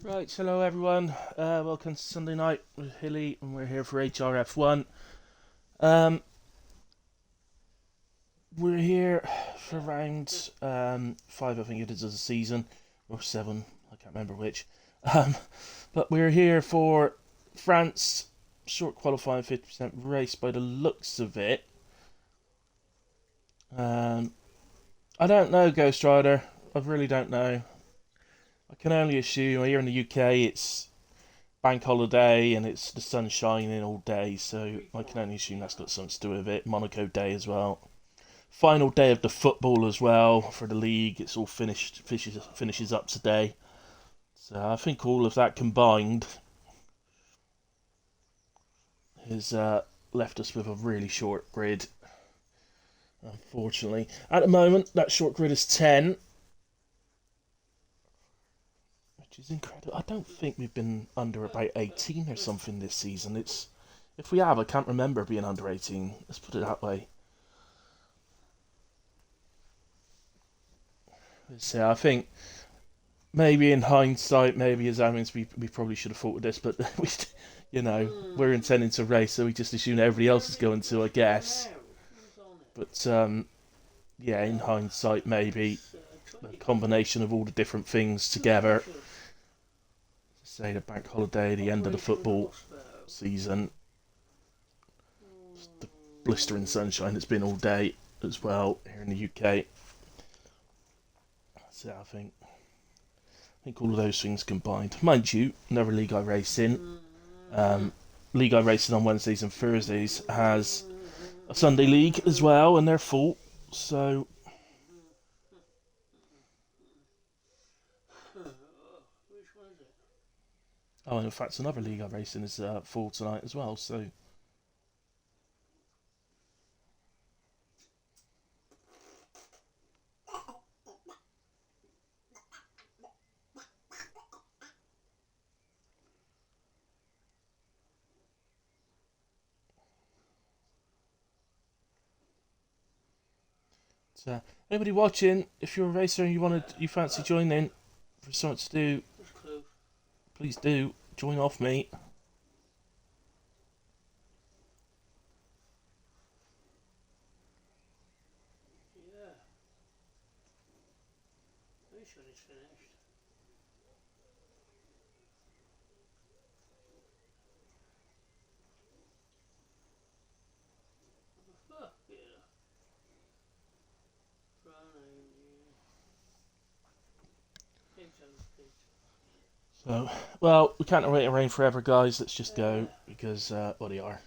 Right, hello everyone. Welcome to Sunday night with Hilly, and we're here for HRF1. Um, we're here for round five, I think it is, of the season, or seven, I can't remember which. Um, but we're here for France short qualifying 50% race by the looks of it. Um, I don't know, Ghost Rider. I really don't know. I can only assume here in the UK it's bank holiday and it's the sun shining all day, so I can only assume that's got something to do with it. Monaco Day as well. Final day of the football as well for the league. It's all finishes up today. So I think all of that combined has left us with a really short grid. Unfortunately, at the moment that short grid is 10, which is incredible. I don't think we've been under about 18 or something this season. It's If we have, I can't remember being under 18. Let's put it that way. So I think maybe in hindsight, maybe as Amiens, we probably should have thought of this, but we're intending to race, so we just assume everybody else is going to, I guess. But yeah, in hindsight, maybe a combination of all the different things together, say the bank holiday, the end of the football season, the blistering sunshine that's been all day as well here in the UK. So I think all of those things combined. Mind you, another league I race in, league I race in on Wednesdays and Thursdays, has a Sunday league as well, and they're full. So, oh, and in fact, another league I race in is full tonight as well. So, anybody watching, if you're a racer and you fancy joining for something to do, please do join off me. So, well, we can't wait around forever, guys. Let's just go because well, they are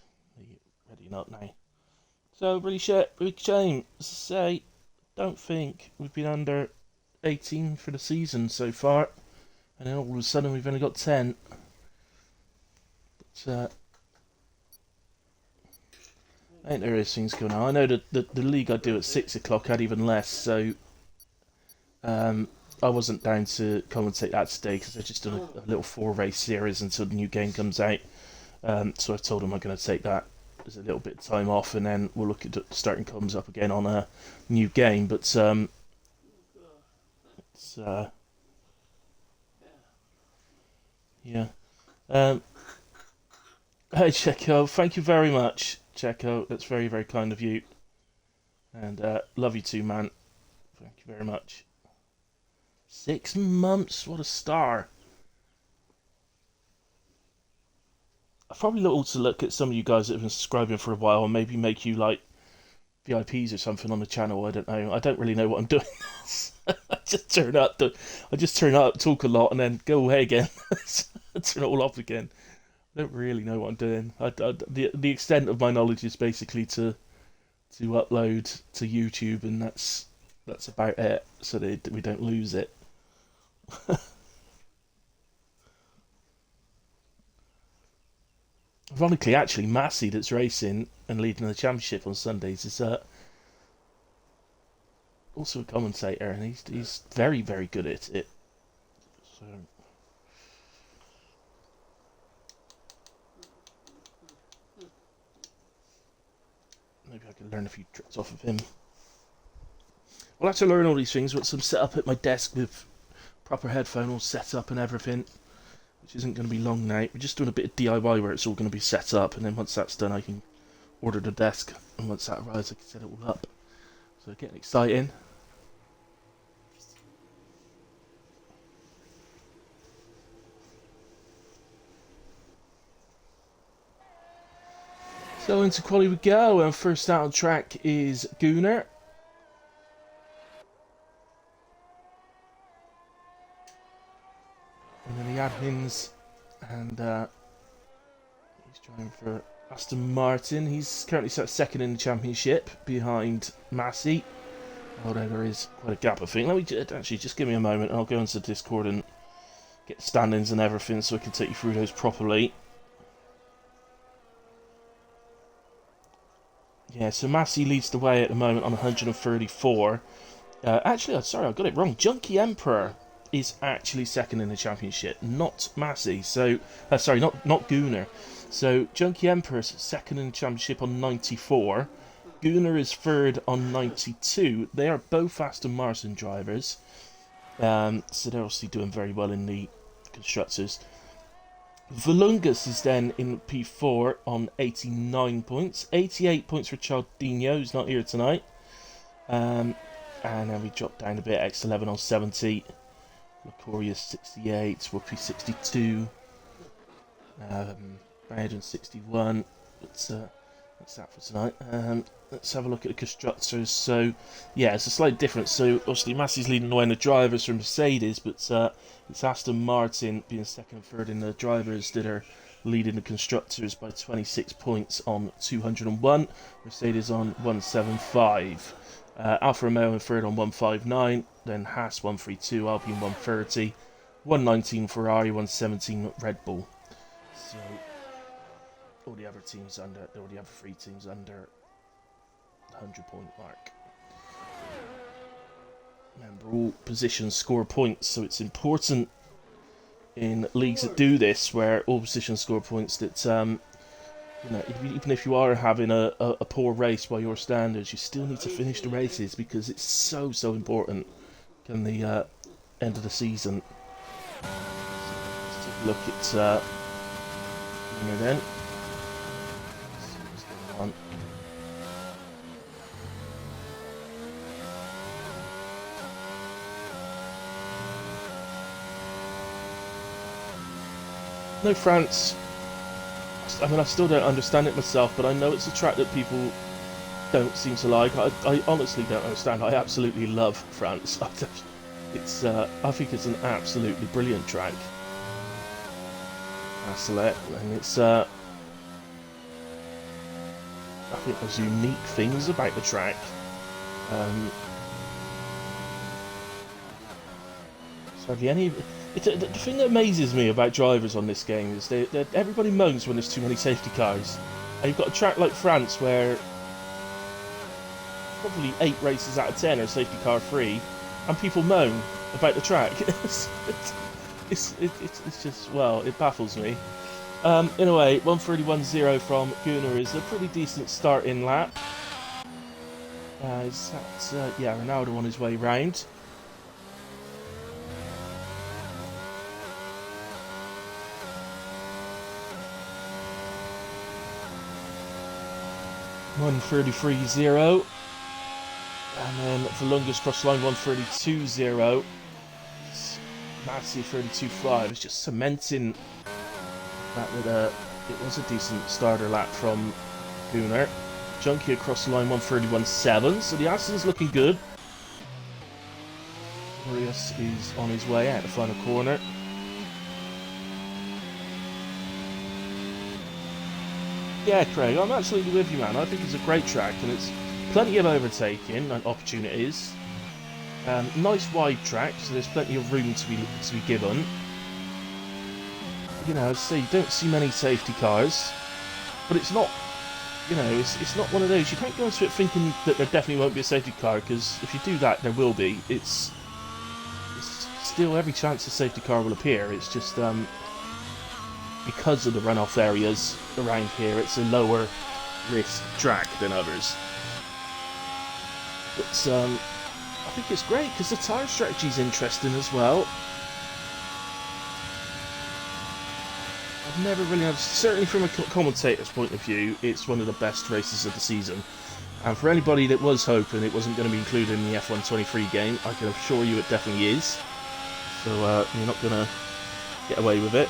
ready up now. So, really shame to say. Don't think we've been under 18 for the season so far, and then all of a sudden we've only got 10. But I think there is things going on. I know that the league I do at 6 o'clock had even less, so I wasn't down to commentate that today because I just done a little 4 race series until the new game comes out. So I told them I'm going to take that as a little bit of time off, and then we'll look at starting comms up again on a new game. But it's yeah. Um, hey Checo, thank you very much, Checo. That's very very kind of you, and love you too, man. Thank you very much. 6 months, what a star! I probably ought to look at some of you guys that have been subscribing for a while and maybe make you like VIPs or something on the channel. I don't know. I don't really know what I'm doing. I just turn up, talk a lot, and then go away again. Turn it all off again. I don't really know what I'm doing. The extent of my knowledge is basically to upload to YouTube, and that's about it. So that we don't lose it. Ironically, actually, Massey that's racing and leading the championship on Sundays is also a commentator, and he's very very good at it. So maybe I can learn a few tricks off of him. I'll have to learn all these things once I'm set up at my desk with proper headphone all set up and everything. which isn't going to be long now. We're just doing a bit of DIY where it's all going to be set up, and then once that's done I can order the desk, and once that arrives I can set it all up. So getting exciting. So into quali we go, and first out on track is Gunnar. And then the admins, and he's trying for Aston Martin. He's currently set second in the championship behind Massey. Although there is quite a gap, I think. Let me actually just give me a moment, and I'll go into Discord and get standings and everything so I can take you through those properly. Yeah, so Massey leads the way at the moment on 134. Actually, sorry, I got it wrong. Junkie Emperor is actually second in the championship, not Massey. So, sorry, not Gunnar. So, Junkie Emperor is second in the championship on 94. Gunnar is third on 92. They are both Aston Martin drivers. So they're obviously doing very well in the constructors. Volungus is then in P4 on 89 points. 88 points for Chaldinho, who's not here tonight. And then we drop down a bit. X11 on 70. Lacoria 68. Whoopi 62. Brandon 61. That's that for tonight. Let's have a look at the constructors. So, yeah, it's a slight difference. So, obviously, Massey's leading the way in the drivers from Mercedes, but it's Aston Martin being second and third in the drivers that are leading the constructors by 26 points on 201. Mercedes on 175. Alfa Romeo in third on 159. Then Haas 132. Alpine 130. 119 Ferrari. 117 Red Bull. So, all the other three teams under the 100-point mark. Remember, all positions score points, so it's important in leagues that do this, where all positions score points, that even if you are having a poor race by your standards, you still need to finish the races, because it's so important in the end of the season. So let's take a look at then. On. No, France. I mean, I still don't understand it myself, but I know it's a track that people don't seem to like. I honestly don't understand. I absolutely love France. I think it's an absolutely brilliant track. Asselet, and it's I think there's unique things about the track. The thing that amazes me about drivers on this game is everybody moans when there's too many safety cars. And you've got a track like France where probably 8 races out of 10 are safety car free, and people moan about the track. It's just, well, it baffles me. In a way, 131.0 from Gunnar is a pretty decent starting lap. Ronaldo on his way round. .133.0, and then Volungus cross line 132.0. Massey 32.5. It's just cementing that it was a decent starter lap from Gunnar. Junkie across the line 131.7, so the Aston's looking good. Marius is on his way out the final corner. Yeah, Craig, I'm absolutely with you, man. I think it's a great track, and it's plenty of overtaking and opportunities. Nice wide track, so there's plenty of room to be given. You know, as I say, you don't see many safety cars, but it's not, it's not one of those. You can't go into it thinking that there definitely won't be a safety car, because if you do that, there will be. It's still every chance a safety car will appear. It's just because of the runoff areas around here, it's a lower risk track than others. But I think it's great because the tyre strategy is interesting as well. I've never really had, certainly from a commentator's point of view, it's one of the best races of the season. And for anybody that was hoping it wasn't going to be included in the F1-23 game, I can assure you it definitely is. So you're not going to get away with it.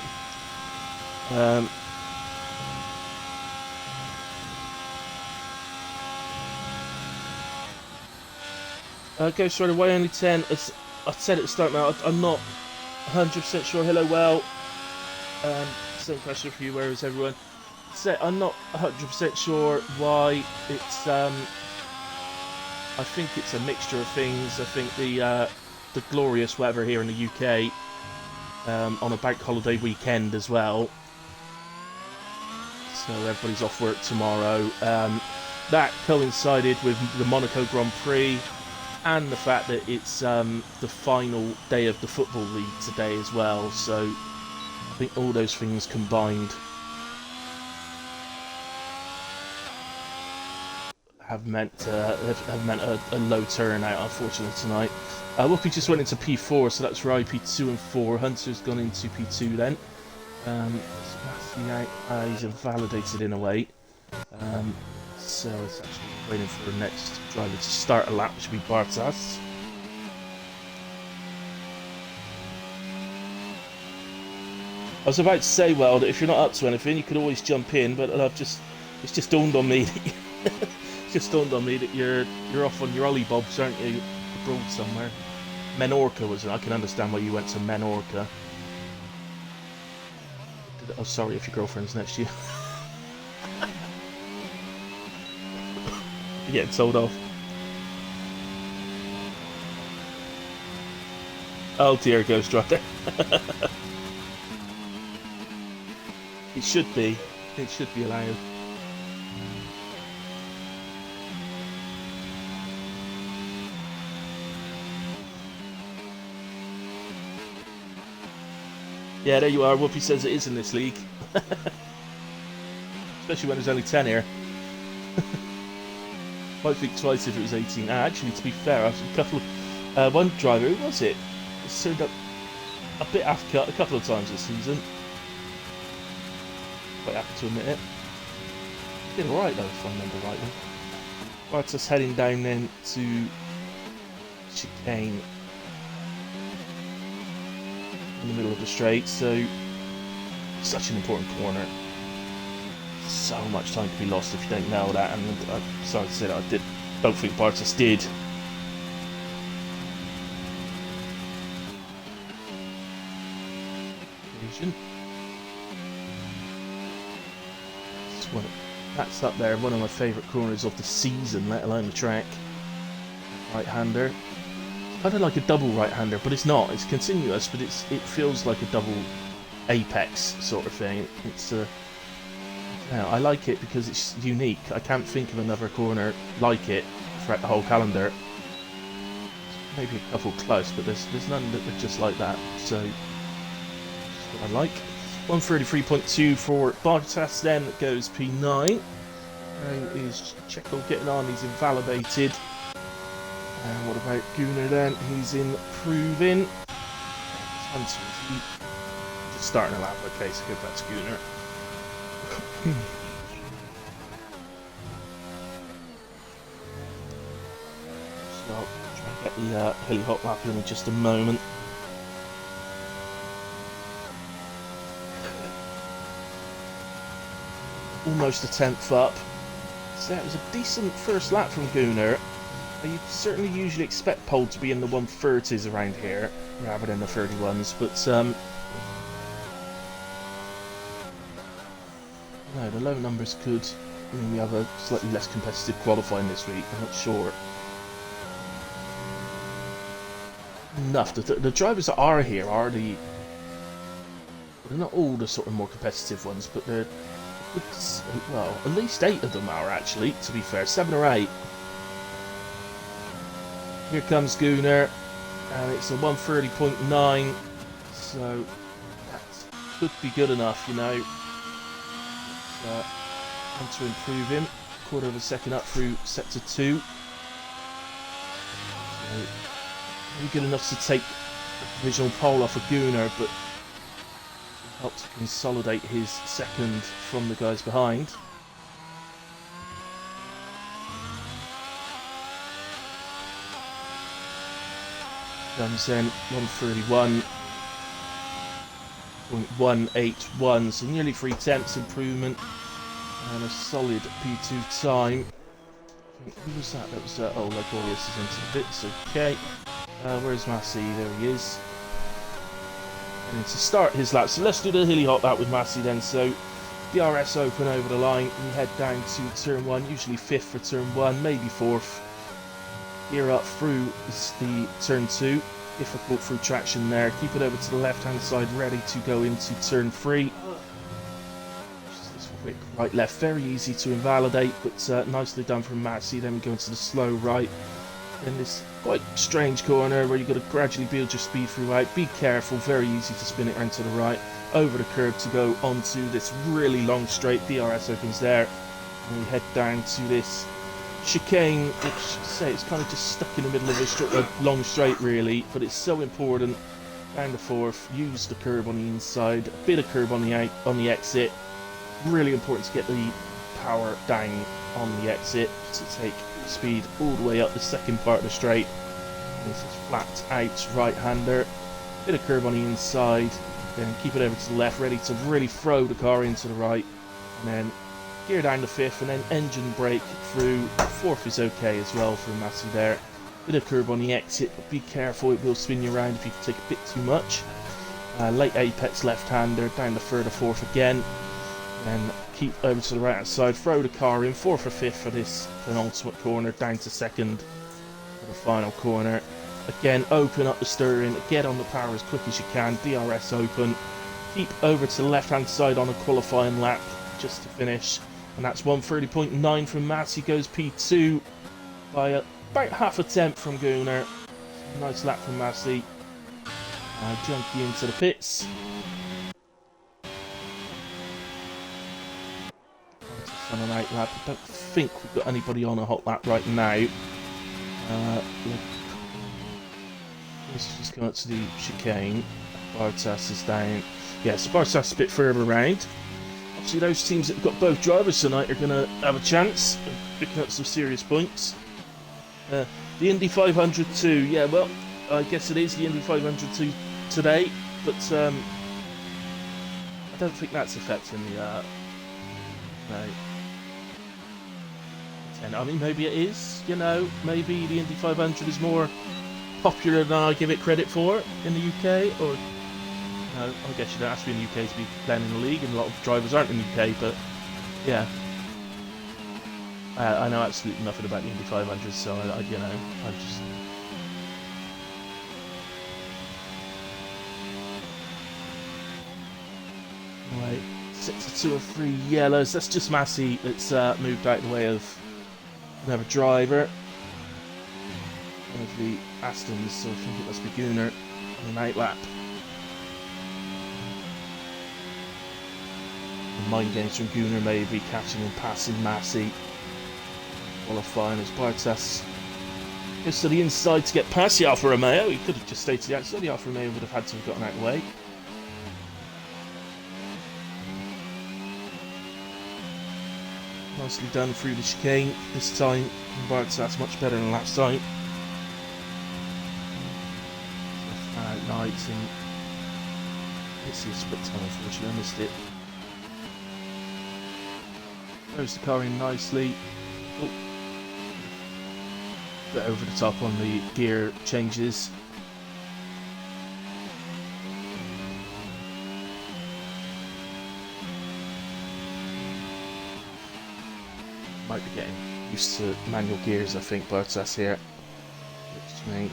Ghost Rider Y only 10. As I said at the start, now I'm not 100% sure. Hello, well. Same question for you. Where is everyone? So I'm not 100% sure why it's. I think it's a mixture of things. I think the glorious weather here in the UK on a bank holiday weekend as well. So everybody's off work tomorrow. That coincided with the Monaco Grand Prix and the fact that it's the final day of the Football League today as well. So I think all those things combined have meant a low turnout, unfortunately, tonight. Whoopi just went into P4, so that's right, P2 and 4. Hunter's gone into P2 then. He's invalidated in a way. So it's actually waiting for the next driver to start a lap, which will be Bartas. I was about to say, well, that if you're not up to anything, you could always jump in, but it's just dawned on me that you're off on your ollie bobs, aren't you? Abroad somewhere. Menorca was it? I can understand why you went to Menorca. Oh, sorry if your girlfriend's next to you. You're getting told off. Oh dear, Ghost Rider. It should be. It should be allowed. Yeah, there you are. Whoopi says it is in this league. Especially when there's only 10 here. Might think twice if it was 18. Actually, to be fair, I've a couple of... one driver, who was it? It's turned up a bit half-cut a couple of times this season. Quite happy to admit it. Did alright though, if I remember rightly. Right, just heading down then to chicane in the middle of the straight, so such an important corner. So much time to be lost if you don't know that, and I'm sorry to say that don't think Bartas did. That's up there, one of my favourite corners of the season, let alone the track. Right-hander. Kind of like a double right-hander, but it's not. It's continuous, but it feels like a double apex sort of thing. It's yeah, I like it because it's unique. I can't think of another corner like it throughout the whole calendar. Maybe a couple close, but there's none that are just like that. So that's what I like. 133.2 for Bartas, then goes P9. How is Checo getting on? He's invalidated. And what about Gunnar then? He's improving. Just starting a lap, okay, so go back to Gunnar. So I'll try and get the hilly hop lap in just a moment. Almost a 10th up. So that was a decent first lap from Gunnar. You certainly usually expect pole to be in the 130s around here, rather than the 31s, but no, the low numbers could mean we have a slightly less competitive qualifying this week, I'm not sure. Enough, the drivers that are here are they're not all the sort of more competitive ones, but they're, well, at least 8 of them are actually, to be fair, 7 or 8. Here comes Gunnar, and it's a 130.9, so that could be good enough, you know. Want to improve him. Quarter of a second up through sector 2. So, really good enough to take the provisional pole off of Gunnar, but Helped to consolidate his second from the guys behind. Comes in 131.181, so nearly 3/10 improvement and a solid P2 time. Who was that? That was oh, Ligorius is into the bits. Okay, where's Massey? There he is. And to start his lap, so let's do the hilly hop out with Massey then. So DRS open over the line. We head down to turn 1, usually 5th for turn 1, maybe 4th. Gear up through the turn 2, difficult through traction there. Keep it over to the left hand side, ready to go into turn 3. Just this quick right left, very easy to invalidate, but nicely done from Massey. Then we go into the slow right. Then this quite strange corner where you've got to gradually build your speed throughout. Be careful, very easy to spin it around to the right. Over the curb to go onto this really long straight. DRS opens there. And we head down to this chicane, which say it's kind of just stuck in the middle of a long straight really, but it's so important. Down the 4th, use the curb on the inside, a bit of curb on the exit. Really important to get the power down on the exit to take speed all the way up the second part of the straight. This is flat out right-hander, bit of curb on the inside, then keep it over to the left, ready to really throw the car into the right, and then gear down the 5th, and then engine brake through. 4th is okay as well for Massey there. Bit of curb on the exit, but be careful, it will spin you around if you take a bit too much. Late apex left-hander, down the 3rd or 4th again. Then keep over to the right hand side, throw the car in, 4th or 5th for this penultimate corner, down to 2nd for the final corner. Again, open up the steering, get on the power as quick as you can, DRS open, keep over to the left hand side on a qualifying lap just to finish, and that's 130.9 from Massey. Goes P2 by about half a tenth from Gunnar. Nice lap from Massey. Junkie into the pits. On an 8 lap. I don't think we've got anybody on a hot lap right now. Let's just come up to the chicane. Bartas is down. Yeah, so Bartas is a bit further around. Obviously, those teams that have got both drivers tonight are going to have a chance of picking up some serious points. The Indy 500 too. Yeah, well, I guess it is the Indy 500 too today, but I don't think that's affecting the. No. I mean, maybe it is, you know, maybe the Indy 500 is more popular than I give it credit for in the UK, or, no, I guess you don't have to be in the UK to be playing in the league, and a lot of drivers aren't in the UK, but, yeah. I know absolutely nothing about the Indy 500, so, I you know, I just... Right, 6 or 2 or 3 yellows, that's just Massey that's moved out of the way of another driver. One of the Astons, so I think it must be Gunnar on the night lap. The mind games from Gunnar maybe, catching and passing Massey. Qualifying as Bartas goes to the inside to get past the Alfa Romeo. He could have just stayed to the outside, the Alfa Romeo would have had to have gotten out of the way. Nicely done through the chicane this time. Bartas much better than last time. Night and let's see a split time, unfortunately I missed it. Throws the car in nicely. Oh. Bit over the top on the gear changes. Might be getting used to manual gears, I think, Bartas here. Looks to me.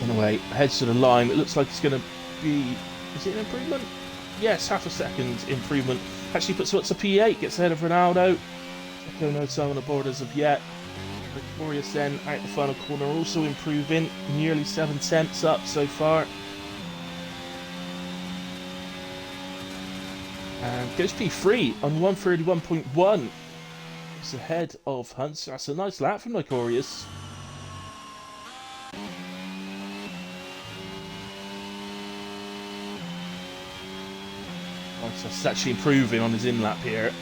Anyway, heads to the line. It looks like it's going to be... Is it an improvement? Yes, half a second improvement. Actually puts what's a P8, gets ahead of Ronaldo. Checo no time on the board as of yet. Victorious then out the final corner, also improving. Nearly 7 tenths up so far. And goes P3 on 131.1. It's ahead of Hunt. So that's a nice lap from Victorious. So it's actually improving on his in-lap here.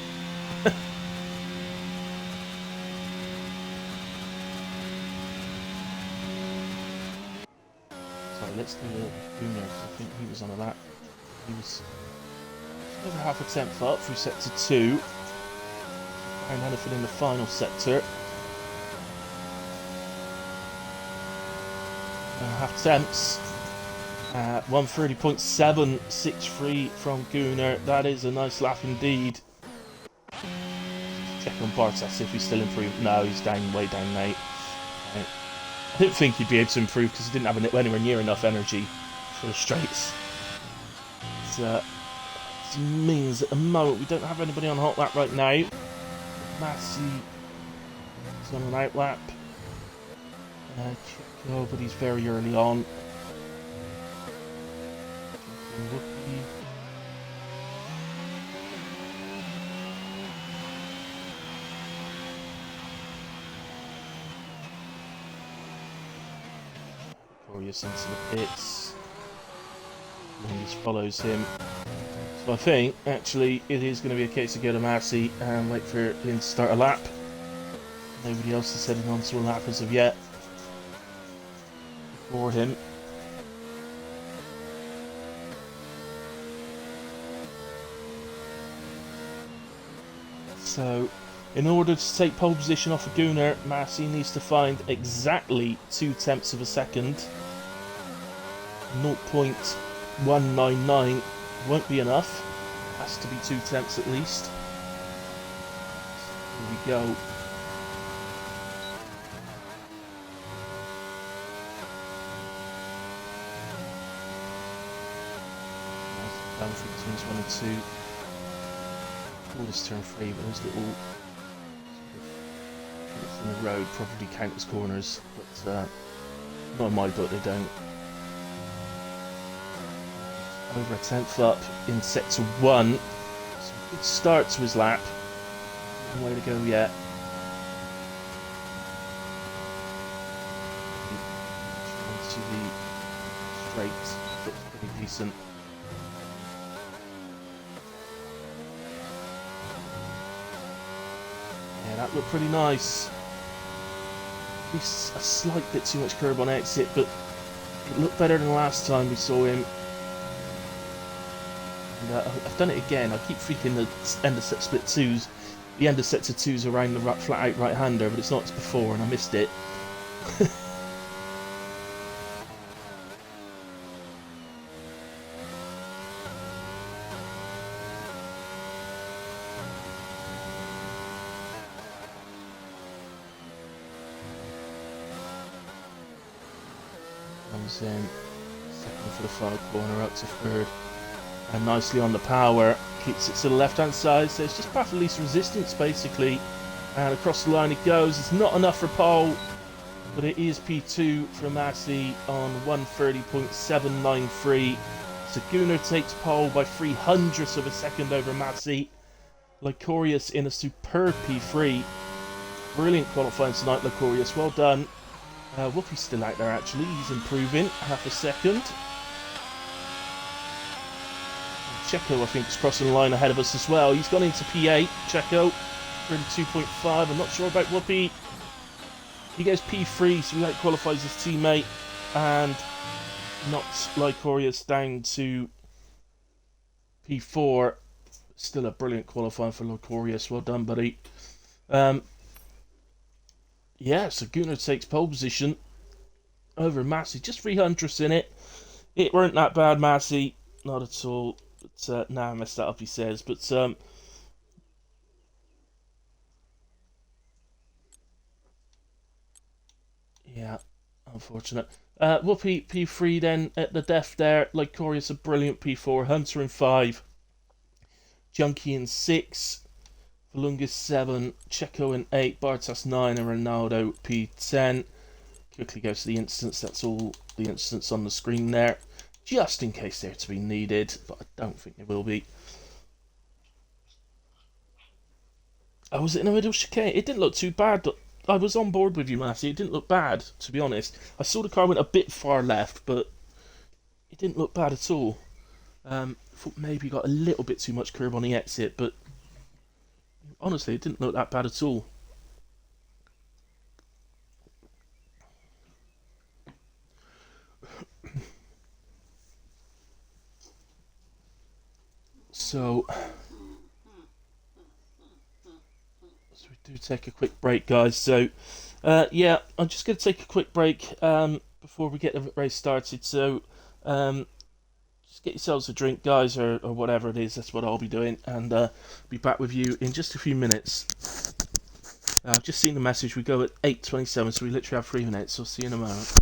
Sorry, let's do the Gunnar, because I think he was on a lap. He was over half a tenth up through sector 2. And anything in the final sector. Half temps. 130.763 from Gunnar. That is a nice lap indeed. Check on Bartas if he's still improved. No, he's down, way down late. Right. I didn't think he'd be able to improve because he didn't have anywhere near enough energy for the straights. It means at the moment we don't have anybody on hot lap right now. Massey is on an out lap. Chico, but he's very early on. Victorious into the pits. Longest follows him. So I think, actually, it is going to be a case of go to Massey and wait for him to start a lap. Nobody else is heading on to a lap as of yet. For him. So, in order to take pole position off of Gunnar, Massey needs to find exactly 2 tenths of a second. 0.199 won't be enough. Has to be 2 tenths at least. Here we go. Down from turns 1 and 2. All this turn 3, but those little in the road probably count as corners, but not in my book, they don't. Over a tenth up in sector 1. So a good start to his lap. Long way to go yet. Into the straight, looks pretty decent. Yeah, that looked pretty nice. A slight bit too much curb on exit, but it looked better than the last time we saw him. And, I've done it again. I keep freaking the end of set split 2s. The end of sector 2s around the flat out right hander, but it's not as before, and I missed it. Comes in, second for the final corner, up to third, and nicely on the power, keeps it to the left hand side, so it's just path of least resistance basically, and across the line it goes. It's not enough for pole, but it is P2 for Massey on 130.793, so Gunnar takes pole by 0.03 of a second over Massey. Lycorius in a superb P3, brilliant qualifying tonight, Lycorius, well done. Whoopi's still out there actually, he's improving, half a second. Checo I think is crossing the line ahead of us as well, he's gone into P8, Checo, 32.5, I'm not sure about Whoopi. He goes P3, so he out-qualifies his teammate, and knocks Lycorius down to P4. Still a brilliant qualifying for Lycorius, well done buddy. Yeah, so Gunnar takes pole position over Massey, just 300ths in it. It weren't that bad, Massey, not at all. But I messed that up, he says. But yeah, unfortunate. Whoopi P3 then at the death there. Lycorius a brilliant P4. Hunter in 5. Junkie in 6. Valungus 7, Checo in 8, Bartas 9, and Ronaldo P10. Quickly go to the instance, that's all the instance on the screen there, just in case they're to be needed, but I don't think they will be. Oh, was it in the middle chicane? It didn't look too bad. I was on board with you, Massey. It didn't look bad, to be honest. I saw the car went a bit far left, but it didn't look bad at all. Thought maybe got a little bit too much curb on the exit, but honestly, it didn't look that bad at all. So we do take a quick break, guys. So, yeah, I'm just going to take a quick break before we get the race started. So, just get yourselves a drink, guys, or whatever it is. That's what I'll be doing, and be back with you in just a few minutes. I've just seen the message. We go at 8:27, so we literally have 3 minutes. I'll see you in a moment.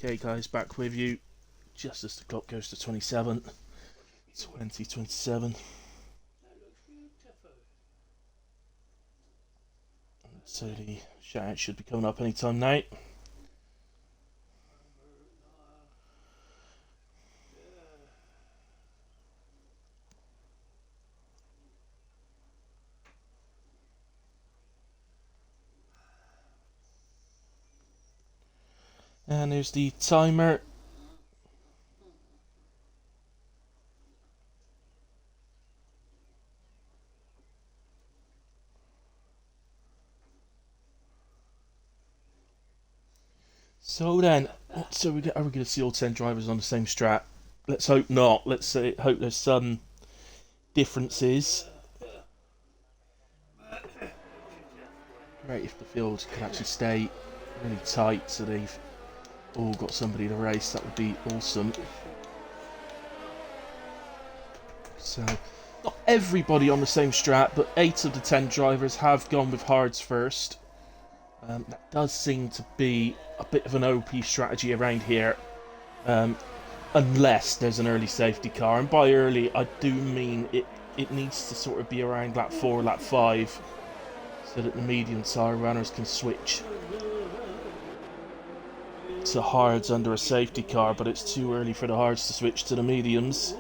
Okay, guys, back with you just as the clock goes to 27. 2027. So the shout out should be coming up anytime now. And there's the timer. So then, so are we going to see all 10 drivers on the same strat? Let's hope not. Let's say, hope there's some differences. Great if the field can actually stay really tight so they've all got somebody to race. That would be awesome. So, not everybody on the same strat, but 8 of the 10 drivers have gone with hards first. That does seem to be a bit of an OP strategy around here, unless there's an early safety car. And by early, I do mean it needs to sort of be around lap 4, lap 5, so that the medium tire runners can switch to hards under a safety car, but it's too early for the hards to switch to the mediums.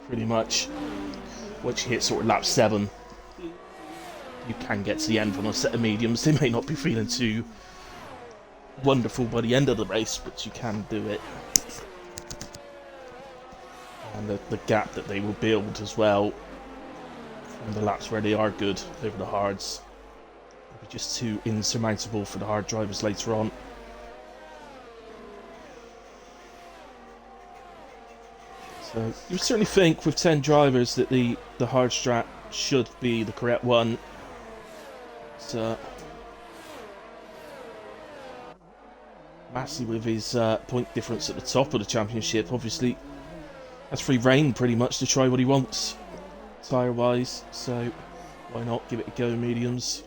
Pretty much once you hit sort of lap 7. you can get to the end on a set of mediums. They may not be feeling too wonderful by the end of the race, but you can do it. And the gap that they will build as well from the laps where they are good over the hards will be just too insurmountable for the hard drivers later on. So you would certainly think with 10 drivers that the hard strat should be the correct one. But, Massey with his point difference at the top of the championship obviously has free reign pretty much to try what he wants tyre wise, so why not give it a go, mediums.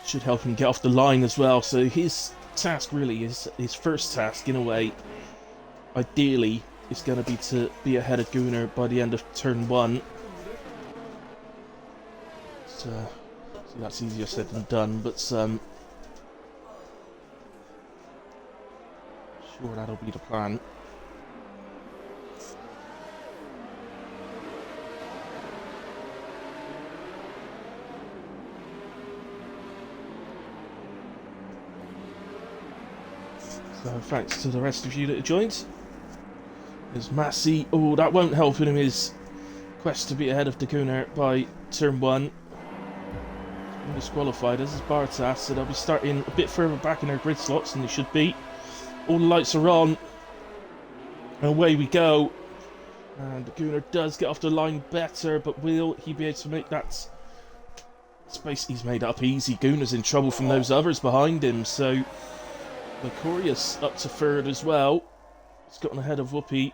Should help him get off the line as well, so his task really is, his first task in a way, ideally, is going to be ahead of Gunnar by the end of turn 1. So that's easier said than done, but sure that'll be the plan. So thanks to the rest of you that have joined. There's Massey. Oh, that won't help in his quest to be ahead of Gunnar by turn 1. Disqualified, as is Bartas, so they'll be starting a bit further back in their grid slots than they should be. All the lights are on. And away we go. And Gunnar does get off the line better, but will he be able to make that space? He's made up easy. Gunnar's in trouble from those others behind him, so Lycorius up to 3rd as well. He's gotten ahead of Whoopi.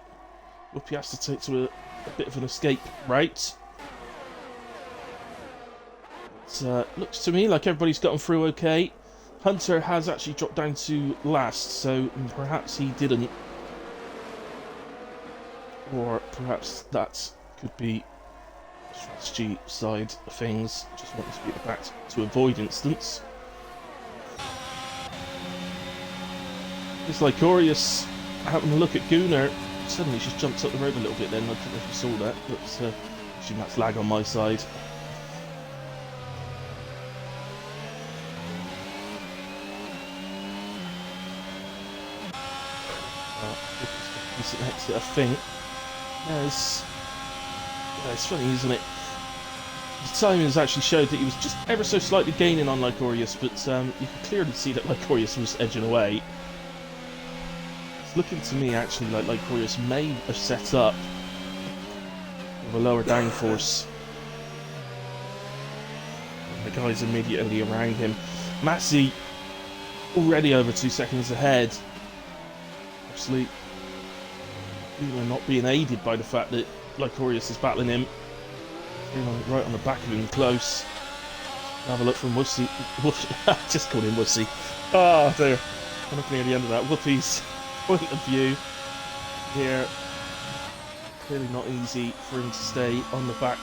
Whoopi has to take to a bit of an escape route. Looks to me like everybody's gotten through okay. Hunter has actually dropped down to last, so perhaps he didn't. Or perhaps that could be the strategy side of things. Just want to get back to avoid instance. It's Lycorius having a look at Gunnar. Suddenly just jumps up the road a little bit then. I don't know if you saw that, but actually that's lag on my side. Decent exit, I think. It's funny, isn't it? The timing has actually showed that he was just ever so slightly gaining on Lycorius, but you can clearly see that Lycorius was edging away. It's looking to me actually like Lycorius may have set up with a lower downforce. The guys immediately around him. Massey already over 2 seconds ahead. Obviously, not being aided by the fact that Lycorius is battling him. Right on the back of him, close. Have a look from Wussy. I just called him Wussy. Oh dear. I'm looking near the end of that. Whoopi's point of view here. Clearly not easy for him to stay on the back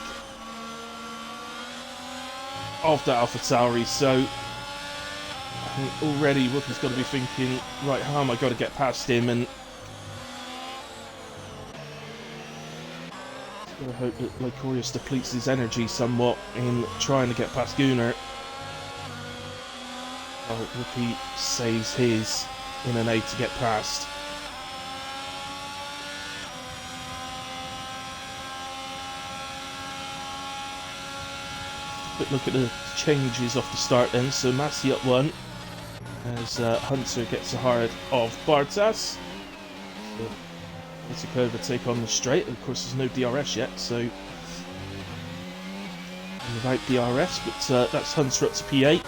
of that AlphaTauri, so I think already Whoopi's got to be thinking, right, how am I going to get past him? And I hope that Lycorius depletes his energy somewhat in trying to get past Gunnar. I hope Whoopi saves his in an A to get past. Quick look at the changes off the start then. So Massey up 1 as Hunter gets a hard of Bartas. So Itakova take on the straight. Of course, there's no DRS yet, so without DRS, but that's Hunter up to P8.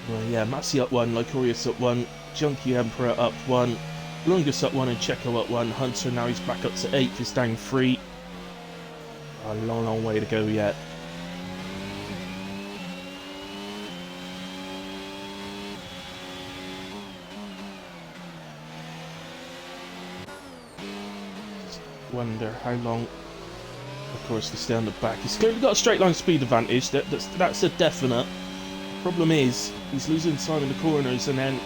Well, yeah, Massey up 1, Lycorius up 1, Junkie Emperor up 1, Lungus up 1 and Checo up 1. Hunter now he's back up to 8th, he's down 3. A long, long way to go yet. Wonder how long, of course, to stay on the back. He's clearly got a straight line speed advantage. That's a definite. Problem is, he's losing time in the corners, and then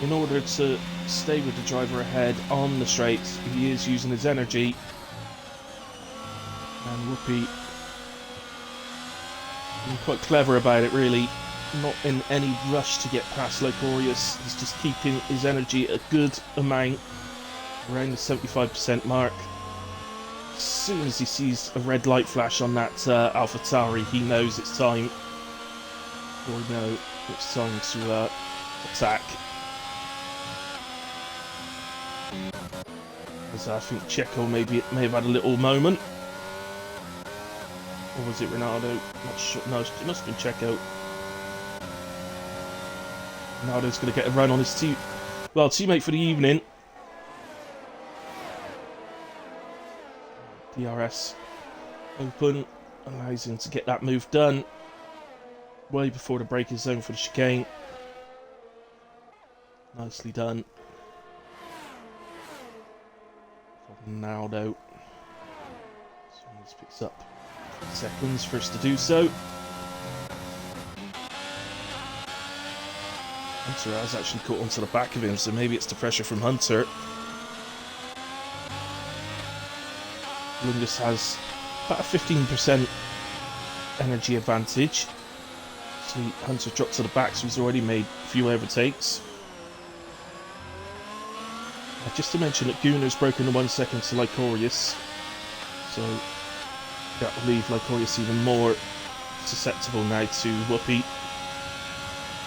in order to stay with the driver ahead on the straights, he is using his energy. And Whoopi being quite clever about it, really. Not in any rush to get past Lycorius. He's just keeping his energy a good amount, around the 75% mark. As soon as he sees a red light flash on that AlphaTauri, he knows it's time. Or no, it's time to attack. As I think Checo may have had a little moment. Or was it Ronaldo? Not sure. No, it must have been Checo. Ronaldo's going to get a run on his teammate for the evening. DRS open, allows him to get that move done way before the braking zone for the chicane. Nicely done. Ronaldo. So this picks up seconds for us to do so. Hunter has actually caught onto the back of him, so maybe it's the pressure from Hunter. Lungus has about a 15% energy advantage. So Hunter dropped to the back, so he's already made a few overtakes. Just to mention that Gunnar's broken the 1 second to Lycorius, so that will leave Lycorius even more susceptible now to Whoopi.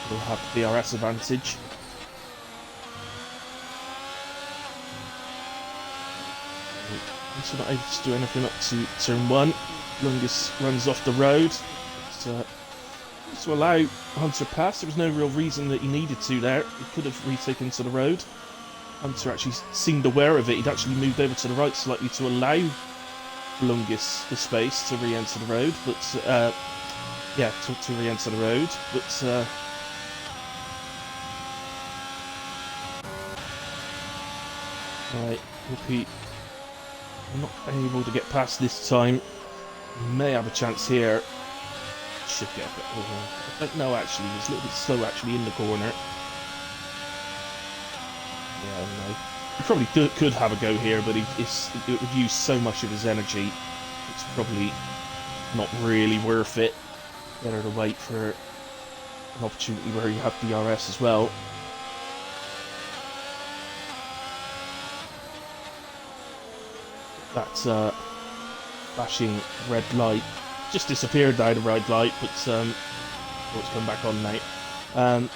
He'll have the DRS advantage. So not able to do anything up to turn 1. Lungus runs off the road. To allow Hunter past, there was no real reason that he needed to there. He could have retaken to the road. Hunter actually seemed aware of it. He'd actually moved over to the right slightly to allow Lungus the space to re-enter the road, but yeah, to re-enter the road. But right, Whoopi not able to get past this time. May have a chance here. Should get a bit. No, actually, he's a little bit slow actually in the corner. Yeah, no. He probably could have a go here, but it would use so much of his energy. It's probably not really worth it. Better to wait for an opportunity where you have DRS as well. That flashing red light just disappeared now, the red light, but it's come back on now.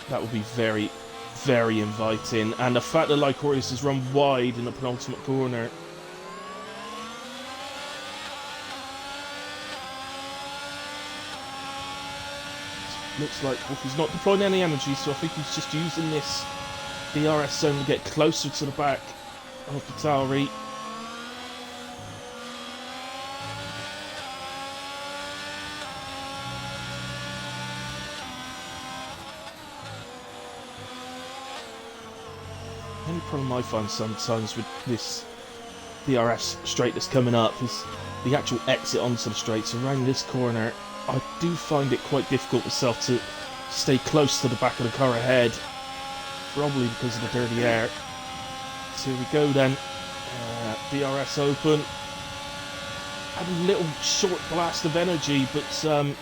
That would be very, very inviting, and the fact that Lycorius has run wide in the penultimate corner. Looks like Wolfie's not deploying any energy, so I think he's just using this DRS zone to get closer to the back of the Tauri. The only problem I find sometimes with this DRS straight that's coming up is the actual exit onto the straight. So around this corner, I do find it quite difficult myself to stay close to the back of the car ahead, probably because of the dirty air. So here we go then. DRS open. Had a little short blast of energy, but that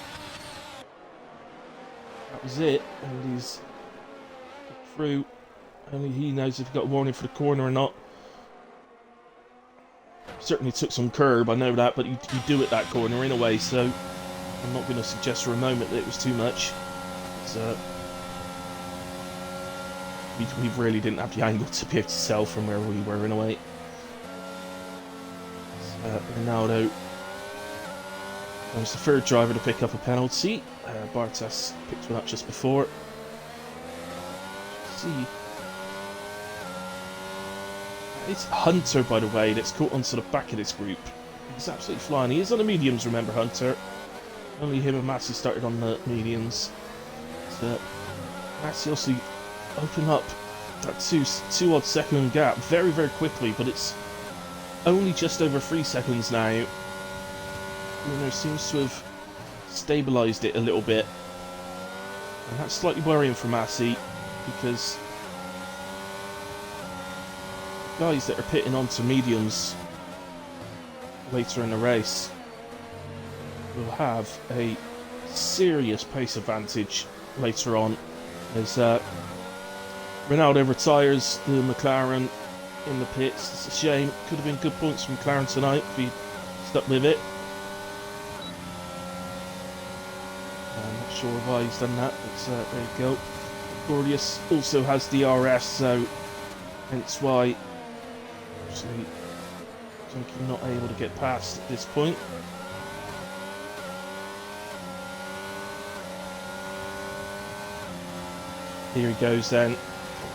was it. And he's through. Only he knows if he got a warning for the corner or not. Certainly took some curb, I know that, but you do at that corner in a way, so I'm not going to suggest for a moment that it was too much. So we really didn't have the angle to be able to tell from where we were in a way. Ronaldo was the third driver to pick up a penalty. Bartas picked one up just before. See. It's Hunter, by the way, that's caught onto the back of this group. He's absolutely flying. He is on the mediums, remember, Hunter. Only him and Massey started on the mediums. So Massey also opened up that two odd second gap very, very quickly, but it's only just over 3 seconds now. Bruno seems to have stabilised it a little bit. And that's slightly worrying for Massey, because guys that are pitting onto mediums later in the race will have a serious pace advantage later on, as Ronaldo retires the McLaren in the pits. It's a shame. Could have been good points from McLaren tonight if he stuck with it. I'm not sure why he's done that, but there you go. Gordius also has DRS, so hence why actually Junkie not able to get past at this point. Here he goes then.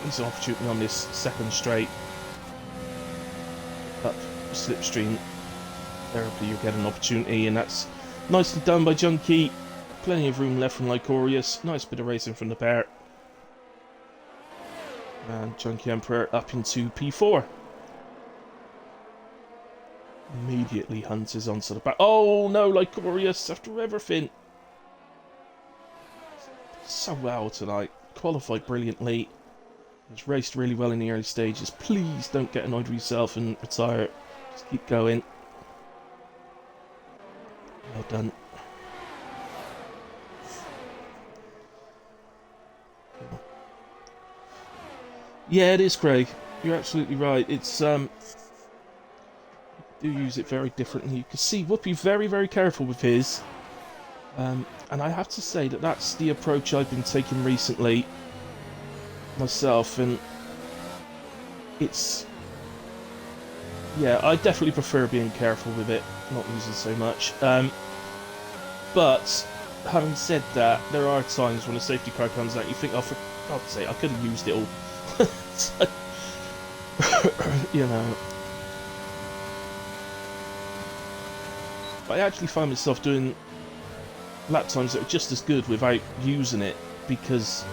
He's an opportunity on this second straight. Up slipstream therapy, you'll get an opportunity, and that's nicely done by Junkie. Plenty of room left from Lycorius. Nice bit of racing from the pair. And Junkie Emperor up into P4. Immediately hunters onto the back. Oh no, Lycorius, after everything. So well tonight. Qualified brilliantly. He's raced really well in the early stages. Please don't get annoyed with yourself and retire. Just keep going. Well done. Yeah, it is, Craig. You're absolutely right. It's do use it very differently. You can see Whoopi very, very careful with his. And I have to say that that's the approach I've been taking recently myself, and it's, yeah, I definitely prefer being careful with it, not using so much. But having said that, there are times when a safety car comes out, you think, oh, for God's sake, I could have used it all. So, you know, I actually find myself doing lap times that are just as good without using it, because,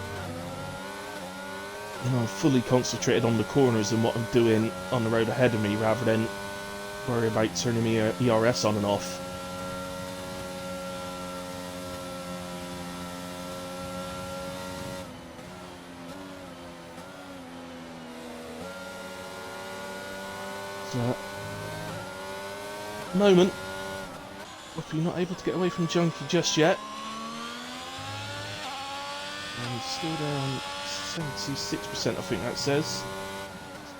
you know, I'm fully concentrated on the corners and what I'm doing on the road ahead of me, rather than worry about turning my ERS on and off. So, moment. Roughly not able to get away from Junkie just yet. And he's still there on 76%, I think that says. He's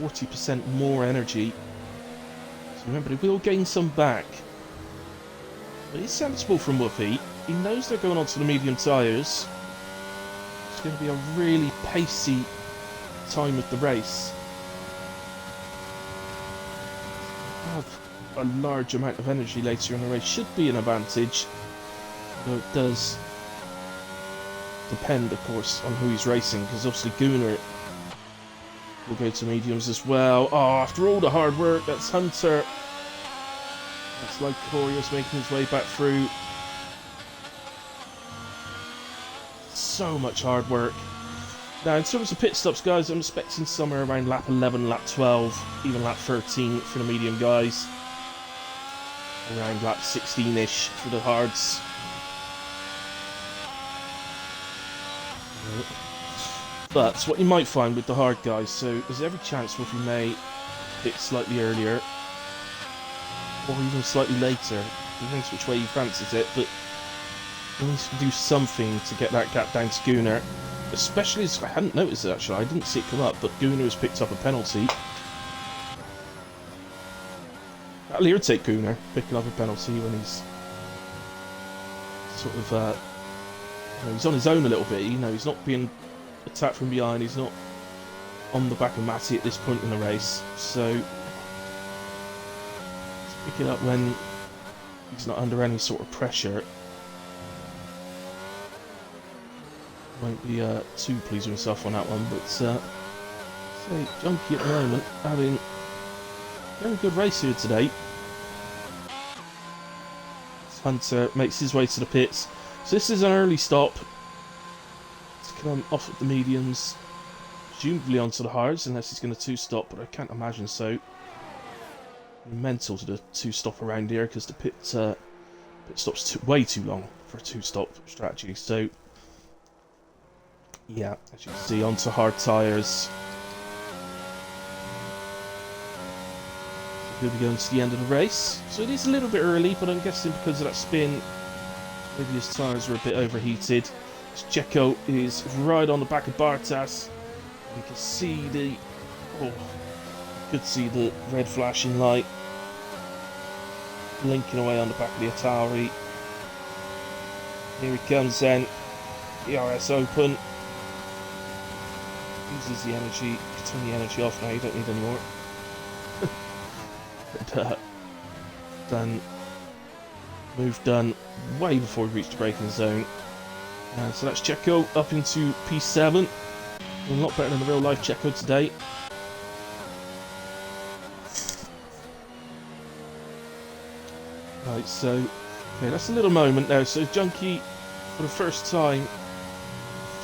got 40% more energy. So remember, he will gain some back. But it's sensible from Whoopi. He knows they're going on to the medium tyres. It's going to be a really pacey time of the race. A large amount of energy later in the race should be an advantage, though it does depend, of course, on who he's racing, because obviously Gunnar will go to mediums as well. Oh, after all the hard work, that's Hunter. That's Lycorius making his way back through. So much hard work. Now, in terms of pit stops, guys, I'm expecting somewhere around lap 11, lap 12, even lap 13 for the medium guys. Around lap 16-ish for the hards. But what you might find with the hard guys, so there's every chance Wolfie may hit slightly earlier, or even slightly later. Depends which way he fancies it, but he needs to do something to get that gap down to Gunnar. Especially as I hadn't noticed it actually, I didn't see it come up, but Gunnar has picked up a penalty. That'll irritate Gunnar, picking up a penalty when he's sort of, you know, he's on his own a little bit, you know, he's not being attacked from behind, he's not on the back of Matty at this point in the race, so let's pick it up when he's not under any sort of pressure. Won't be too pleased with himself on that one, but say Junkie at the moment having a very good race here today. Hunter makes his way to the pits, so this is an early stop to come off at the mediums, presumably onto the hards, unless he's going to two-stop, but I can't imagine so. Mental to the two-stop around here, because the pit stop's way too long for a two-stop strategy, so yeah, as you can see, onto hard tyres. We'll be going to the end of the race. So it is a little bit early, but I'm guessing because of that spin, maybe his tyres were a bit overheated. Checo is right on the back of Bartas. You can see the... Oh, you could see the red flashing light blinking away on the back of the Atari. Here he comes then. DRS open. Uses the energy. You turn the energy off now, you don't need any more. Done. Move done way before we reached the braking zone. So that's Checo up into P7. A lot better than the real life Checo today. Right, so okay, that's a little moment now. So Junkie, for the first time,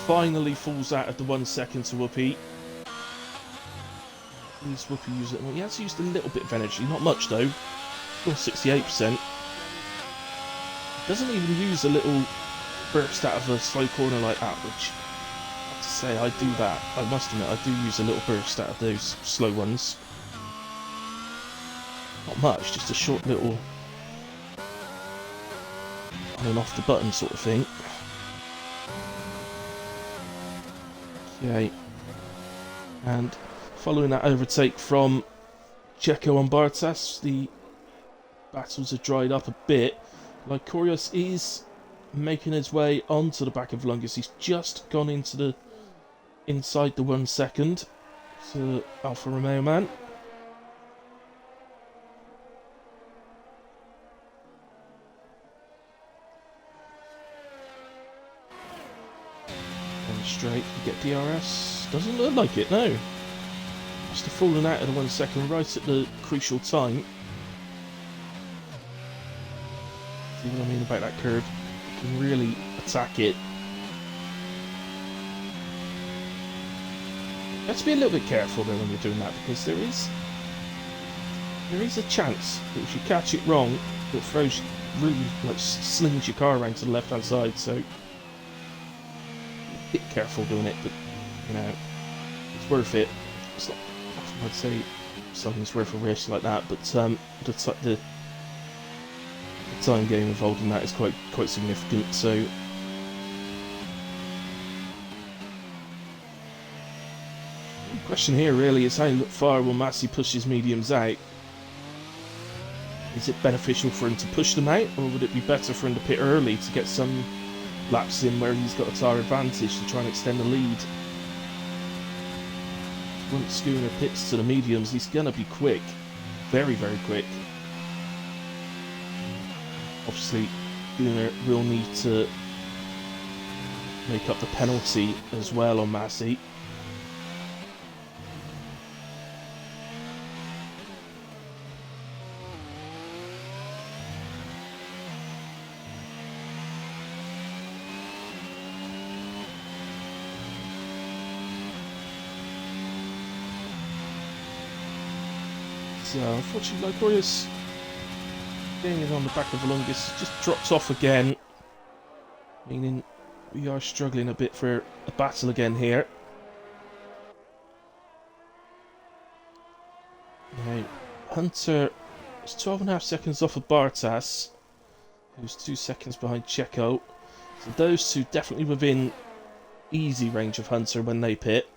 finally falls out of the 1 second to Whoopi. Is Whoopi using it? Well, he has used a little bit of energy, not much though. Still 68%. Doesn't even use a little burst out of a slow corner like that, which I have to say I do that. I must admit I do use a little burst out of those slow ones. Not much, just a short little on and off the button sort of thing. Okay, and following that overtake from Checo and Bartas, the battles have dried up a bit. Lycorius is making his way onto the back of Lungus. He's just gone into the inside the 1 second. So Alfa Romeo man. And straight, you get DRS. Doesn't look like it, no. Must have fallen out of the 1 second right at the crucial time. See what I mean about that curve? You can really attack it. You have to be a little bit careful though when you're doing that, because there is a chance that if you catch it wrong, it throws really like slings your car around to the left hand side. So be a bit careful doing it, but you know it's worth it. It's not often I'd say something's worth a risk like that, but the time game involved in that is quite significant. So the question here really is how far will Massey push his mediums out? Is it beneficial for him to push them out, or would it be better for him to pit early to get some laps in where he's got a tyre advantage to try and extend the lead? Once Schooner pits to the mediums, he's gonna be quick, very quick. Obviously, Schooner will need to make up the penalty as well on Massey. So, unfortunately, Lycorius getting it on the back of Volungus just dropped off again, meaning we are struggling a bit for a battle again here. Now, Hunter is 12.5 seconds off of Bartas, who's 2 seconds behind Checo. So those two definitely within easy range of Hunter when they pit.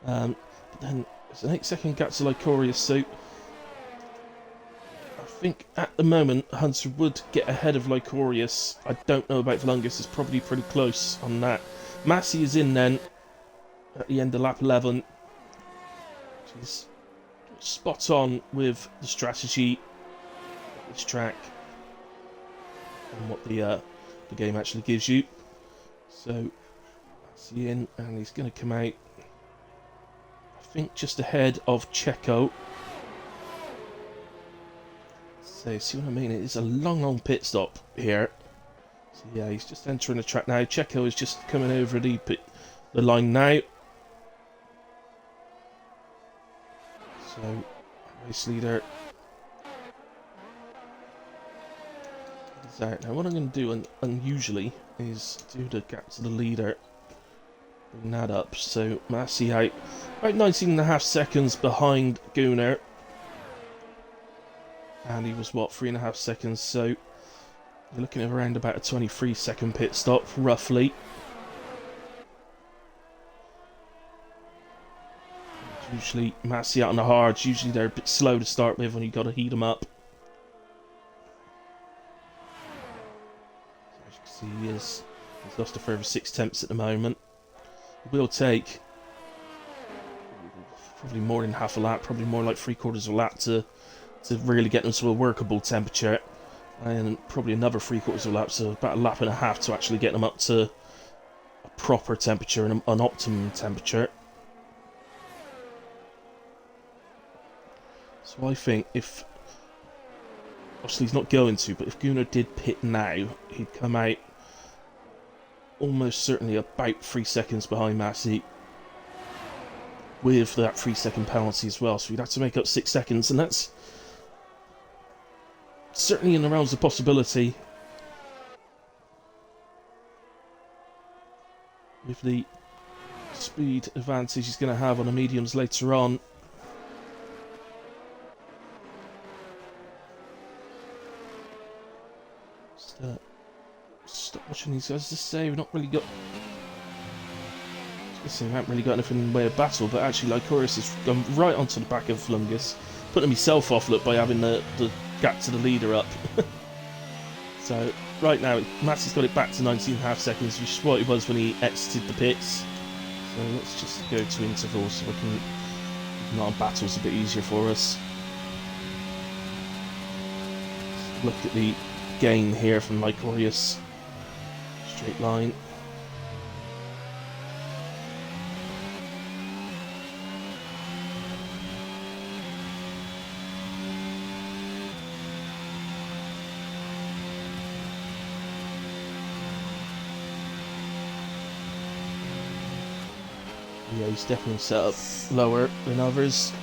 But then there's an 8-second gap to Lycorius, so I think at the moment Hunter would get ahead of Lycorius. I don't know about Volungus, it's probably pretty close on that. Massey is in then at the end of lap 11. Which is spot on with the strategy of this track and what the game actually gives you. So Massey in, and he's going to come out, I think, just ahead of Checo. So, see what I mean? It is a long pit stop here. So yeah, he's just entering the track now. Checo is just coming over the line now. So, race leader is out. Now, what I'm going to do, unusually, is do the gap to the leader. Bring that up. So, Massey out about 19.5 seconds behind Gunnar. And he was, what, 3.5 seconds, so you're looking at around about a 23-second pit stop, roughly. Usually, Massey out on the hards, usually they're a bit slow to start with when you've got to heat them up. So as you can see, he's lost a further 6 tenths at the moment. It will take probably more than half a lap, probably more like 3/4 of a lap to really get them to a workable temperature. And probably another 3/4 of a lap, so about a lap and a half to actually get them up to a proper temperature and an optimum temperature. So I think if, obviously he's not going to, but if Gunnar did pit now, he'd come out almost certainly about 3 seconds behind Massey, with that 3-second penalty as well, so we'd have to make up 6 seconds, and that's certainly in the realms of possibility. With the speed advantage he's going to have on the mediums later on. Stop watching these guys. Just say we've not really got. I was say we haven't really got anything in the way of battle, but actually Lycorius has gone right onto the back of Flungus, putting himself off, look, by having the gap to the leader up. So right now Massey's got it back to 19.5 seconds, which is what it was when he exited the pits. So let's just go to intervals so we can not on battles a bit easier for us. Look at the gain here from Lycorius. Straight line. Yeah, he's definitely set up lower than others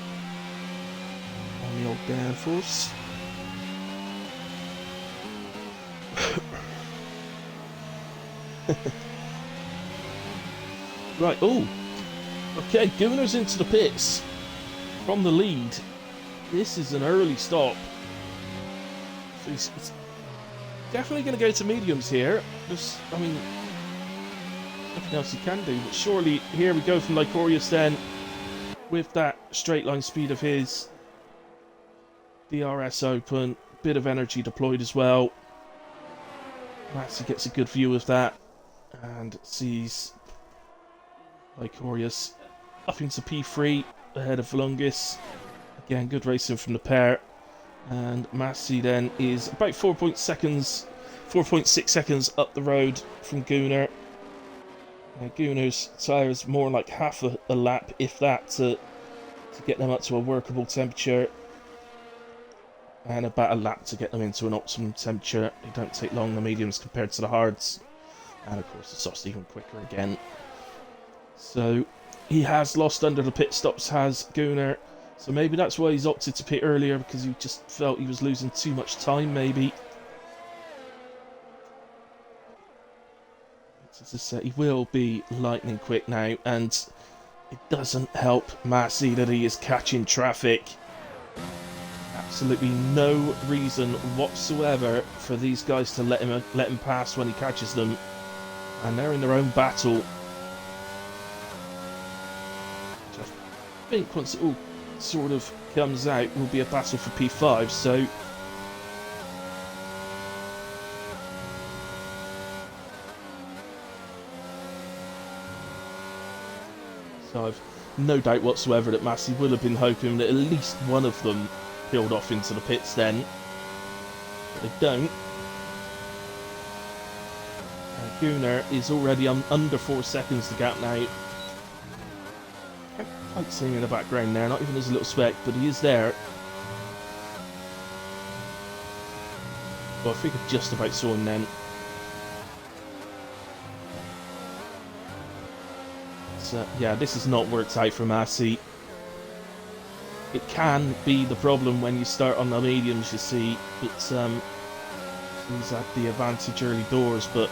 on the old downforce. Right, oh, okay, Gunnar's into the pits from the lead. This is an early stop. So he's definitely going to go to mediums here. Just, I mean, nothing else he can do, but surely here we go from Lycorius then, with that straight line speed of his. DRS open, bit of energy deployed as well. Massey gets a good view of that and sees Lycorius up into P3 ahead of Flungus. Again, good racing from the pair. And Massey then is about 4.6 seconds up the road from Gunnar. Gunnar's tyres more like half a lap, if that, to get them up to a workable temperature. And about a lap to get them into an optimum temperature. They don't take long, the mediums, compared to the hards. And of course the softs even quicker again. So he has lost under the pit stops, has Gunnar. So maybe that's why he's opted to pit earlier, because he just felt he was losing too much time, maybe. As I said, he will be lightning quick now, and it doesn't help Massey that he is catching traffic. Absolutely no reason whatsoever for these guys to let him pass when he catches them, and they're in their own battle. Which I think once it all sort of comes out will be a battle for P5. So I've no doubt whatsoever that Massey will have been hoping that at least one of them peeled off into the pits then. But they don't. Gunnar is already under 4 seconds to gap now. Can't quite see him in the background there, not even as a little speck, but he is there. Well, I think I just about saw him then. Yeah, this has not worked out for Massey. It can be the problem when you start on the mediums, you see. It's he's at the advantage early doors, but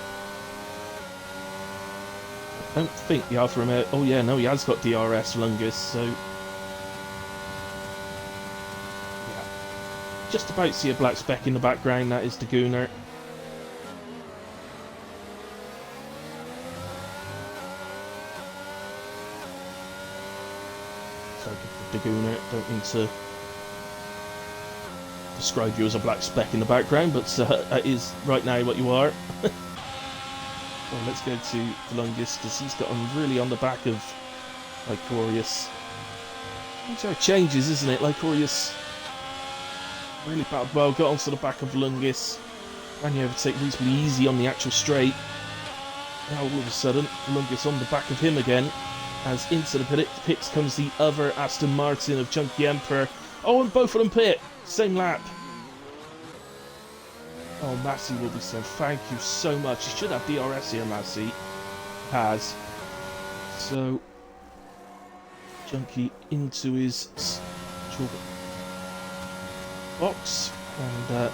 I don't think the Alfa Romeo. Oh yeah, no, he has got DRS Flungus, so yeah. just about see a black speck in the background. That is the Gooner. So the Gooner, don't need to describe you as a black speck in the background, but that is right now what you are. Well, let's go to Volungus, because he's gotten really on the back of Lycorius. Which how it changes, isn't it? Lycorius really battled well, got onto the back of Volungus, and you overtake reasonably easy on the actual straight. Now all of a sudden, Volungus on the back of him again, as into the pits comes the other Aston Martin of Chunky Emperor. Oh, and both of them pit! Same lap. Oh, Massey will be saying thank you so much. You should have DRS here, Massey. Has. So, Chunky into his box, and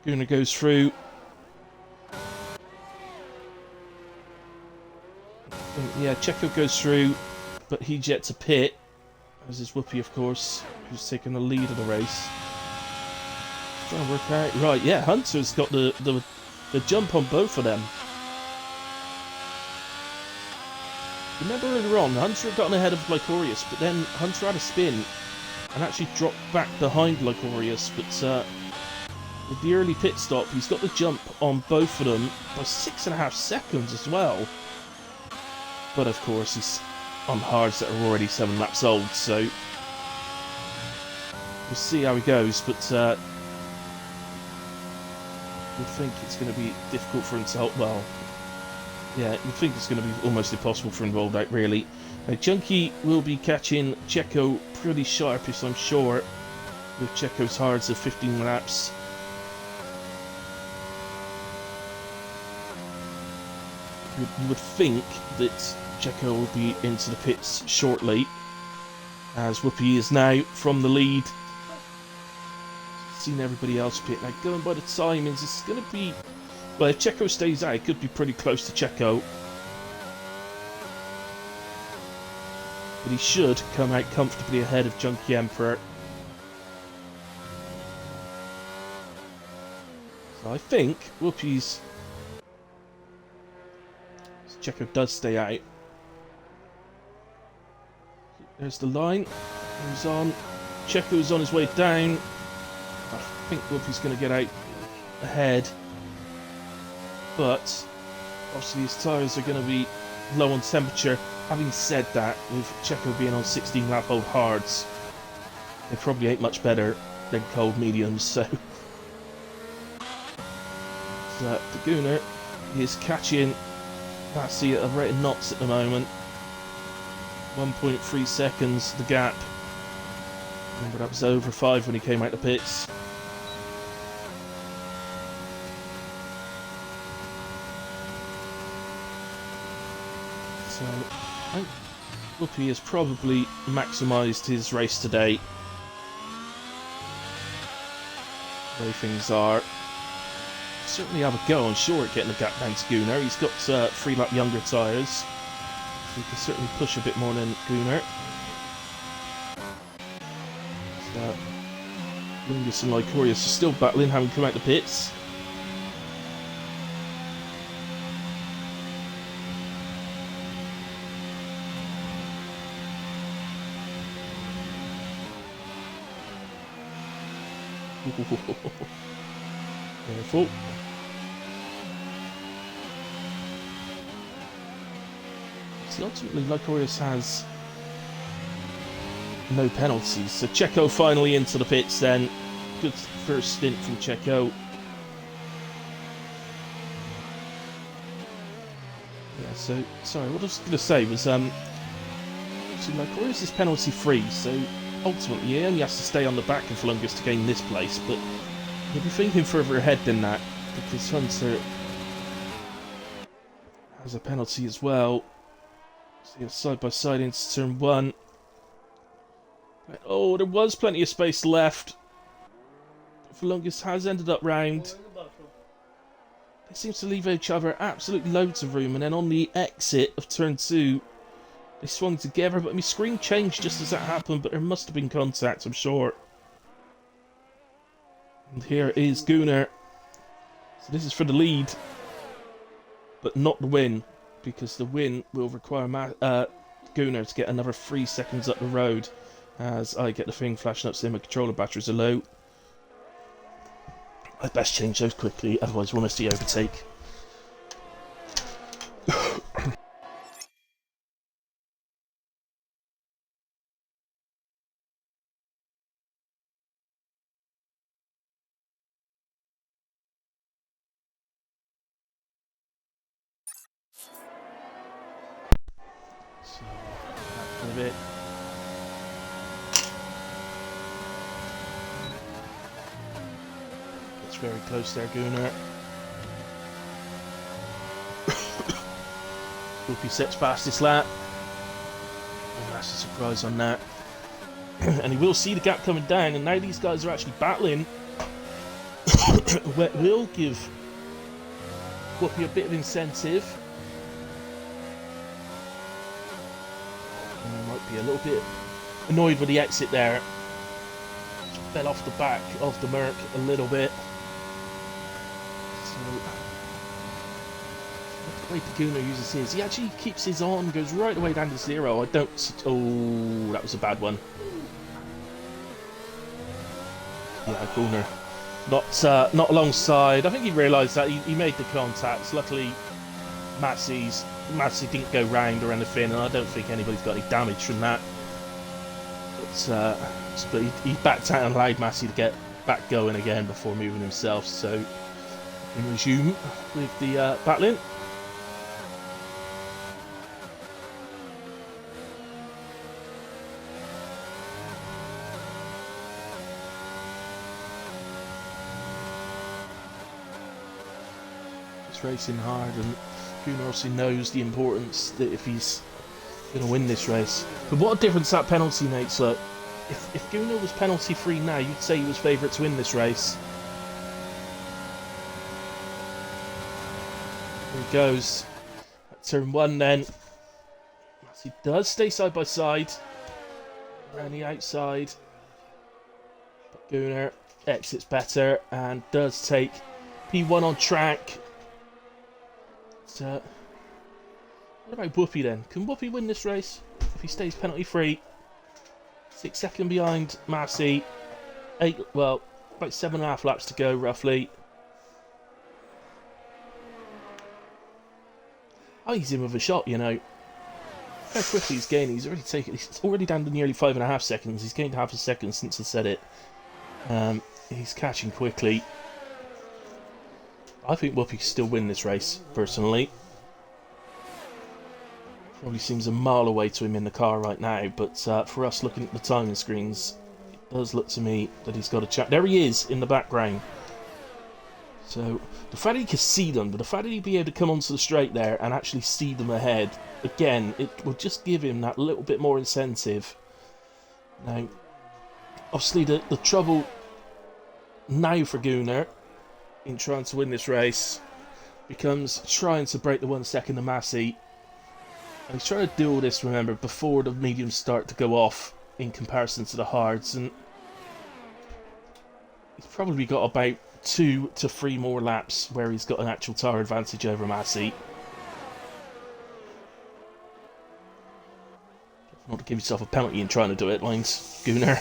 Guna goes through. Yeah, Checo goes through, but he jets a pit, as is Whoopi, of course, who's taking the lead of the race. Trying to work out. Right, yeah, Hunter's got the jump on both of them. Remember earlier on, Hunter had gotten ahead of Lycorius, but then Hunter had a spin and actually dropped back behind Lycorius, but with the early pit stop, he's got the jump on both of them by 6.5 seconds as well. But of course, he's on hards that are already 7 laps old, so we'll see how he goes, but you'd think it's going to be difficult for him to help. Well, yeah, you'd think it's going to be almost impossible for him to hold out, really. Now, Chunky will be catching Checo pretty sharpish, I'm sure, with Checo's hards of 15 laps. You would think that Checo will be into the pits shortly, as Whoopi is now from the lead. Seen everybody else pit. Now, going by the timings, it's going to be... Well, if Checo stays out, it could be pretty close to Checo. But he should come out comfortably ahead of Chunky Emperor. So I think Whoopi's... Checo does stay out. There's the line. He's on. Checo's on his way down. I think Whoopi's going to get out ahead. But obviously his tyres are going to be low on temperature. Having said that, with Checo being on 16 lap old hards, they probably ain't much better than cold mediums, so... the Gooner is catching Massey at a rate of knots at the moment. 1.3 seconds, the gap. Remember, that was over 5 when he came out the pits. So, I think Whoopi has probably maximised his race today. The way things are. Certainly have a go, I'm sure, at getting the gap down to Gooner. He's got 3 lap younger tyres, so he can certainly push a bit more than Gooner. So, Lungus and Lycorius are still battling, having come out the pits. Careful. See, ultimately, Lycorius has no penalties. So Checo finally into the pits then. Good first stint from Checo. Yeah, so, sorry, what I was going to say was, so Lycorius is penalty free, so ultimately he only has to stay on the back of Flungus to gain this place, but he'll be thinking further ahead than that, because Hunter has a penalty as well. So you're side by side into turn 1. Oh, there was plenty of space left. Flungus has ended up round. They seem to leave each other absolutely loads of room, and then on the exit of turn 2, they swung together, but my screen changed just as that happened, but there must have been contact, I'm sure. And here is Gunnar. So this is for the lead, but not the win, because the win will require Gunnar to get another 3 seconds up the road. As I get the thing flashing up saying my controller batteries are low. I best change those quickly, otherwise we'll miss the overtake. So, back a bit. It's very close there, Gunnar. Whoopi sets fastest lap. Oh, that's a surprise on that. And he will see the gap coming down, and now these guys are actually battling. Will give Whoopi a bit of incentive. And I might be a little bit annoyed with the exit there. Fell off the back of the Merc a little bit. So, the way Gunnar uses his, he actually keeps his on, goes right the way down to 0. I don't. Oh, that was a bad one. Yeah, Gunnar. Not alongside. I think he realised that he made the contacts. Luckily, Massey didn't go round or anything, and I don't think anybody's got any damage from that. But he backed out and allowed Massey to get back going again before moving himself. So we can resume with the battling. Racing hard, and Gunnar obviously knows the importance that if he's going to win this race. But what a difference that penalty makes. Look, if Gunnar was penalty free now, you'd say he was favourite to win this race. Here he goes. At turn 1 then. As he does stay side by side. Around the outside. But Gunnar exits better and does take P1 on track. What about Whoopi then? Can Whoopi win this race if he stays penalty free? 6 seconds behind Massey. About 7.5 laps to go roughly. Oh, he's in with a shot, you know. How quickly he's gaining. He's already down to nearly 5.5 seconds. He's gained half a second since I said it. He's catching quickly. I think Whoopi can still win this race, personally. Probably seems a mile away to him in the car right now, but for us looking at the timing screens, it does look to me that he's got a chance. There he is in the background. So, the fact that he can see them, but the fact that he'd be able to come onto the straight there and actually see them ahead, again, it will just give him that little bit more incentive. Now, obviously the trouble now for Gunnar in trying to win this race becomes trying to break the 1 second of Massey. And he's trying to do all this, remember, before the mediums start to go off in comparison to the hards, and he's probably got about 2 to 3 more laps where he's got an actual tyre advantage over Massey. Not to give yourself a penalty in trying to do it, lines, Gunnar.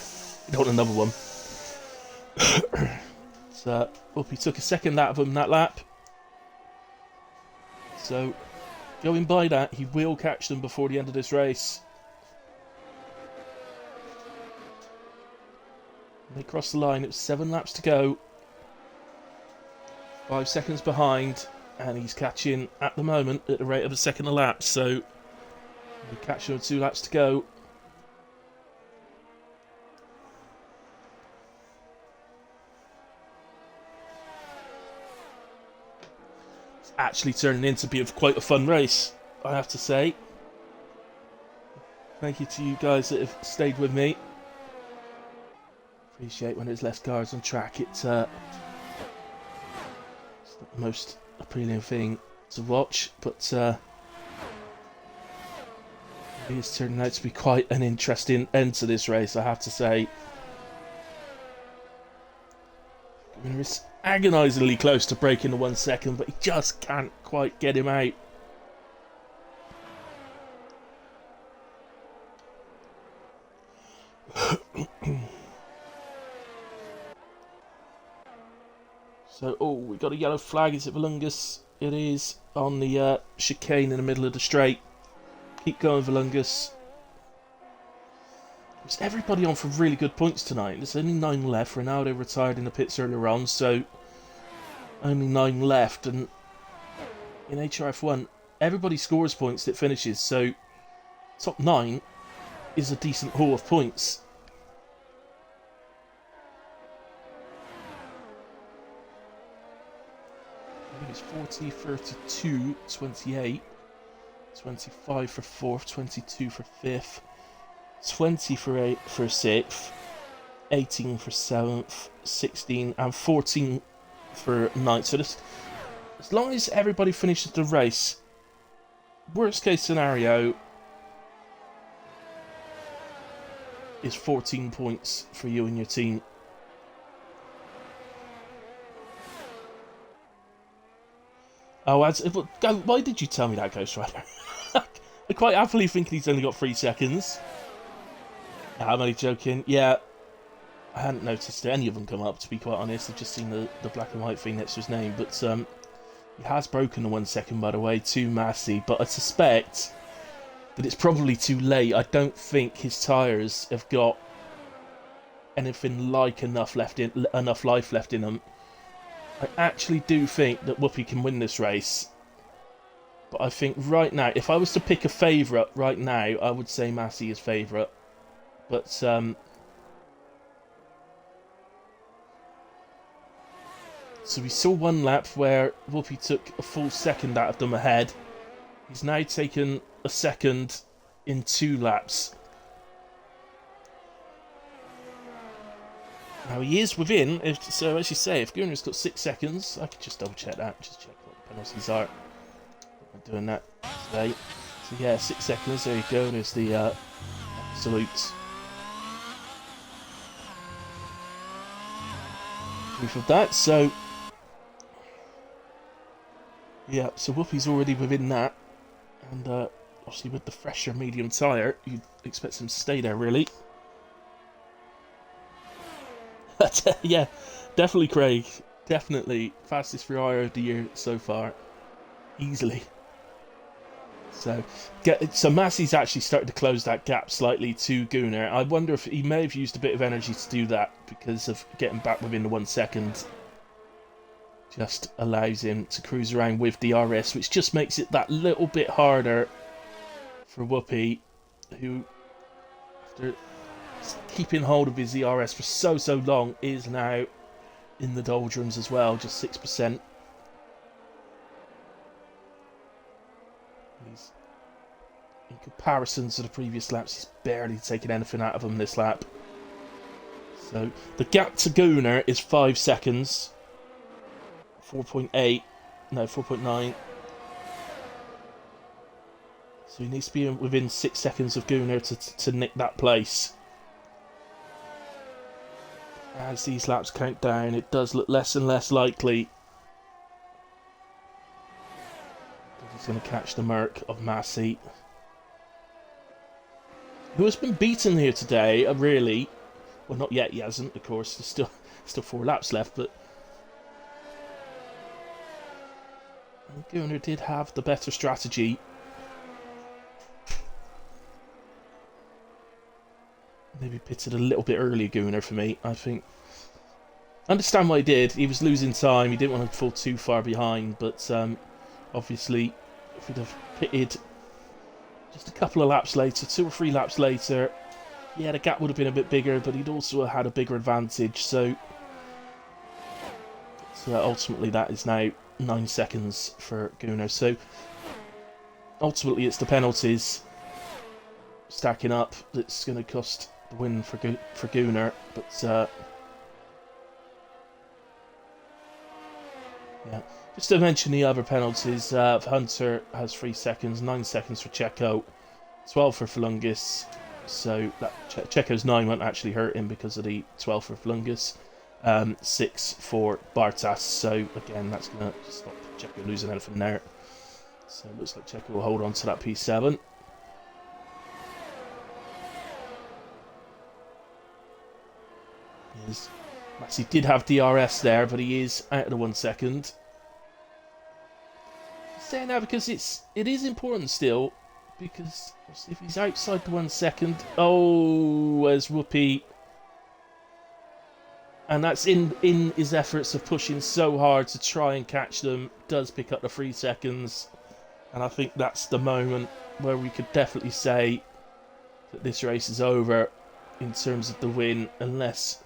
You don't want another one. So, he took a second out of him that lap. So, going by that, he will catch them before the end of this race. They crossed the line, it was 7 laps to go. 5 seconds behind, and he's catching, at the moment, at the rate of a second a lap. So, he'll catch him with 2 laps to go. Actually turning into being quite a fun race, I have to say. Thank you to you guys that have stayed with me. Appreciate when there's less cars on track. It's not the most appealing thing to watch, but it is turning out to be quite an interesting end to this race, I have to say. Gunnar is agonisingly close to breaking the 1 second, but he just can't quite get him out. So, oh, we got a yellow flag. Is it Valungus? It is on the chicane in the middle of the straight. Keep going, Valungus. There's everybody on for really good points tonight. There's only 9 left. Ronaldo retired in the pits earlier on, so only 9 left. And in HRF1, everybody scores points that finishes, so top 9 is a decent haul of points. I think it's 40, 32, 28, 25 for 4th, 22 for 5th, 20 for 6th, 18 for 7th, 16 and 14 for 9th. So this, as long as everybody finishes the race, worst case scenario is 14 points for you and your team. Oh, why did you tell me that, Ghost Rider? I quite happily think he's only got 3 seconds. I'm only joking. Yeah, I hadn't noticed any of them come up, to be quite honest. I've just seen the black and white thing next to his name. But he has broken the 1 second, by the way, to Massey. But I suspect that it's probably too late. I don't think his tyres have got anything like enough life left in them. I actually do think that Whoopi can win this race. But I think right now, if I was to pick a favourite right now, I would say Massey is favourite. But so we saw one lap where Whoopi took a full second out of them ahead. He's now taken a second in 2 laps. Now he is within, so as you say, if Gunnar's got 6 seconds, I could just double check that, just check what the penalties are. I'm doing that today. So yeah, 6 seconds, there you go, there's the absolute proof of that. So yeah, so Whoopi's already within that, and obviously with the fresher medium tyre, you'd expect him to stay there really. Yeah, definitely Craig. Definitely fastest free hire of the year so far. Easily. So Massey's actually started to close that gap slightly to Gunnar. I wonder if he may have used a bit of energy to do that because of getting back within the 1 second. Just allows him to cruise around with DRS, which just makes it that little bit harder for Whoopi, who, after keeping hold of his ERS for so long, is now in the doldrums as well, just 6%. He's, in comparison to the previous laps, he's barely taken anything out of him this lap. So the gap to Gunnar is 5 seconds. 4.8, no, 4.9. So he needs to be within 6 seconds of Gunnar to nick that place. As these laps count down, it does look less and less likely that he's going to catch the Merc of Massey, who has been beaten here today, really. Well, not yet, he hasn't, of course. There's still 4 laps left, but Gunnar did have the better strategy. Maybe pitted a little bit early, Gunnar, for me, I think. I understand what he did. He was losing time. He didn't want to fall too far behind. But obviously, if he'd have pitted just a couple of laps later, 2 or 3 laps later, yeah, the gap would have been a bit bigger, but he'd also had a bigger advantage. So ultimately, that is now 9 seconds for Gunnar. So ultimately, it's the penalties stacking up that's going to cost the win for Gunnar. But yeah, just to mention the other penalties, Hunter has 3 seconds, 9 seconds for Checo, 12 for Flungus. So that Checo's 9 won't actually hurt him because of the 12 for Flungus. 6 for Bartas. So again, that's going to stop Checo losing anything there. So it looks like Checo will hold on to that P7. Massey did have DRS there, but he is out of the 1 second. I'm saying that because it is important still, because if he's outside the 1 second, oh, there's Whoopi. And that's in his efforts of pushing so hard to try and catch them, does pick up the 3 seconds. And I think that's the moment where we could definitely say that this race is over in terms of the win, unless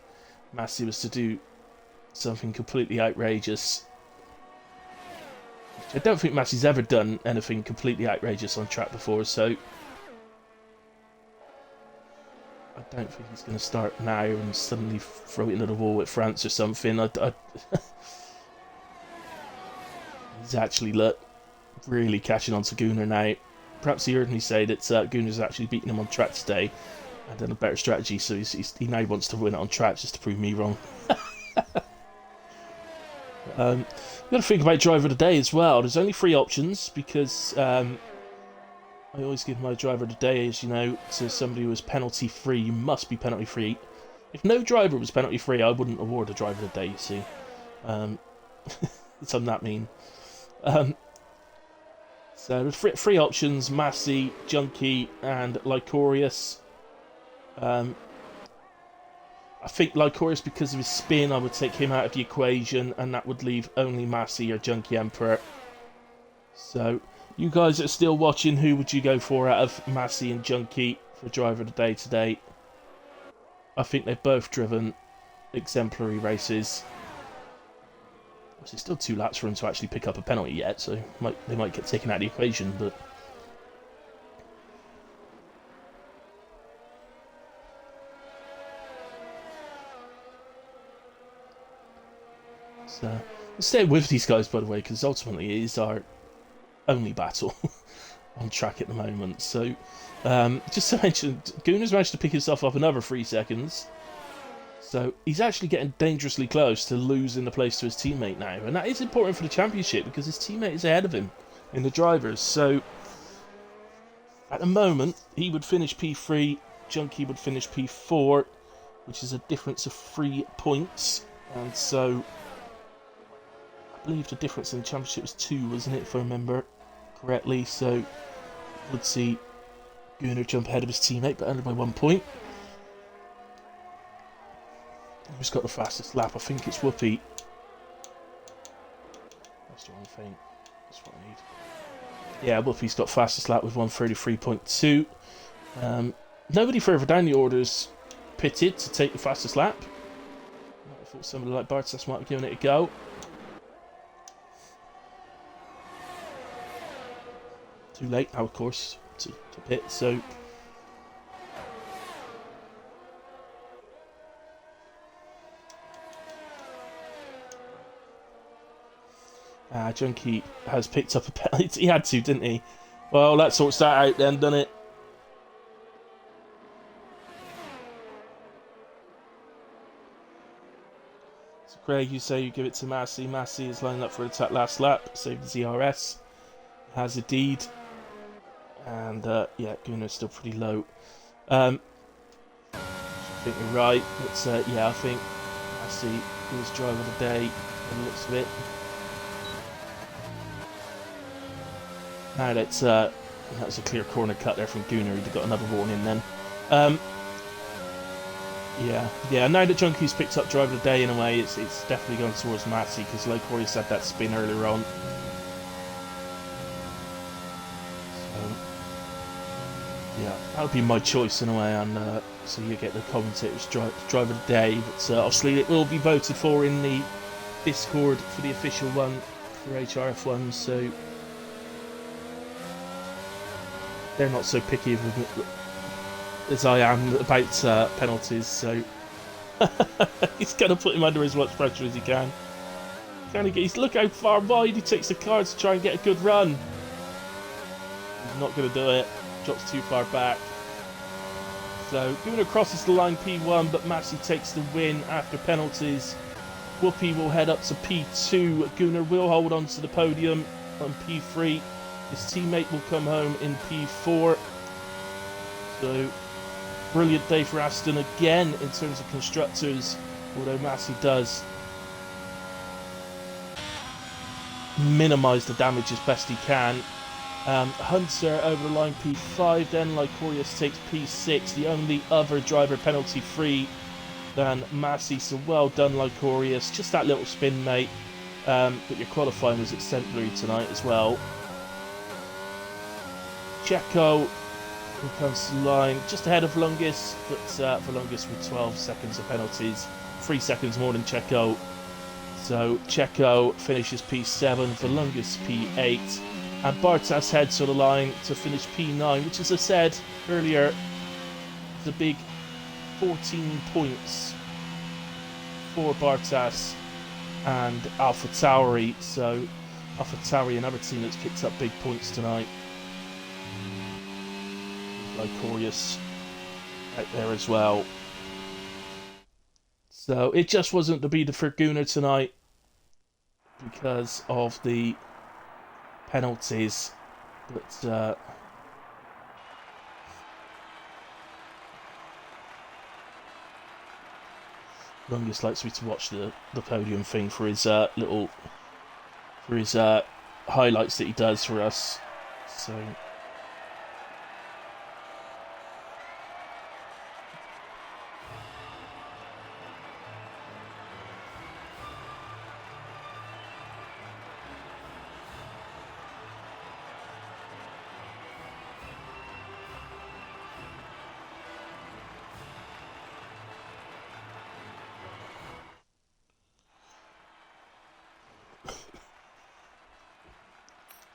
Massey was to do something completely outrageous. I don't think Massey's ever done anything completely outrageous on track before, so I don't think he's going to start now and suddenly throw it into the wall with France or something. He's actually really catching on to Gunnar now. Perhaps he heard me say that Gunnar's actually beating him on track today and done a better strategy, so he now wants to win it on track just to prove me wrong. We've got to think about driver of the day as well. There's only 3 options because I always give my driver of the day, as you know, to somebody who is penalty free. You must be penalty free. If no driver was penalty free, I wouldn't award a driver of the day, you see. I'm that mean. So there's 3 options: Massey, Junkie, and Lycorius. I think Lycorius, because of his spin, I would take him out of the equation, and that would leave only Massey or Junkie Emperor. So, you guys that are still watching, who would you go for out of Massey and Junkie for driver of the day today? I think they've both driven exemplary races. There's still 2 laps for him to actually pick up a penalty yet, so they might get taken out of the equation, but we'll stay with these guys, by the way, because ultimately it is our only battle on track at the moment. So, just to mention, Gunnar's managed to pick himself up another 3 seconds. So, he's actually getting dangerously close to losing the place to his teammate now. And that is important for the championship, because his teammate is ahead of him in the drivers. So, at the moment, he would finish P3, Junkie would finish P4, which is a difference of 3 points. And so, I believe the difference in the championship was 2, wasn't it, if I remember correctly? So, would see Gunnar jump ahead of his teammate, but only by 1 point. Who's got the fastest lap? I think it's Whoopi. That's the wrong thing. That's what I need. Yeah, Whoopi's got fastest lap with 1:33.2. Nobody further down the orders pitted to take the fastest lap. I thought somebody like Bartas might have given it a go. Too late now, of course, to pit, so Junkie has picked up a penalty. He had to, didn't he? Well, that sorts that out then, doesn't it? So Craig, you say you give it to Massey. Massey is lining up for the last lap, save the ZRS. Has indeed. And yeah, Gunnar's still pretty low. I think you're right. But yeah, I think Massey was driver of the day by the looks of it. Now that was a clear corner cut there from Gunnar. He'd got another warning then. Yeah. Now that Junkie's picked up driver of the day in a way, it's definitely going towards Massey because Lycorius had that spin earlier on. Yeah, that would be my choice in a way, and so you get the commentators driver of the day. But obviously, it will be voted for in the Discord for the official one for HRF1. So they're not so picky as I am about penalties. So he's going to put him under as much pressure as he can. Look how far wide he takes the car to try and get a good run. He's not going to do it. Drops too far back. So Gunnar crosses the line P1, but Massey takes the win after penalties. Whoopi will head up to P2. Gunnar will hold on to the podium on P3. His teammate will come home in P4. So, brilliant day for Aston again in terms of constructors, although Massey does minimise the damage as best he can. Hunter over the line P5, then Lycorius takes P6, the only other driver penalty free than Massey, so well done Lycorius. Just that little spin, mate. But your qualifying was exemplary tonight as well. Checo, who comes to the line just ahead of Lungus, but Lungus with 12 seconds of penalties, 3 seconds more than Checo. So Checo finishes P7, Lungus P8, and Bartas heads to the line to finish P9, which, as I said earlier, is a big 14 points for Bartas and AlphaTauri. So AlphaTauri, another team that's picked up big points tonight. Lycorius out there as well. So it just wasn't to be the for Gunnar tonight because of the penalties, but Lungus likes me to watch the podium thing for his highlights that he does for us. So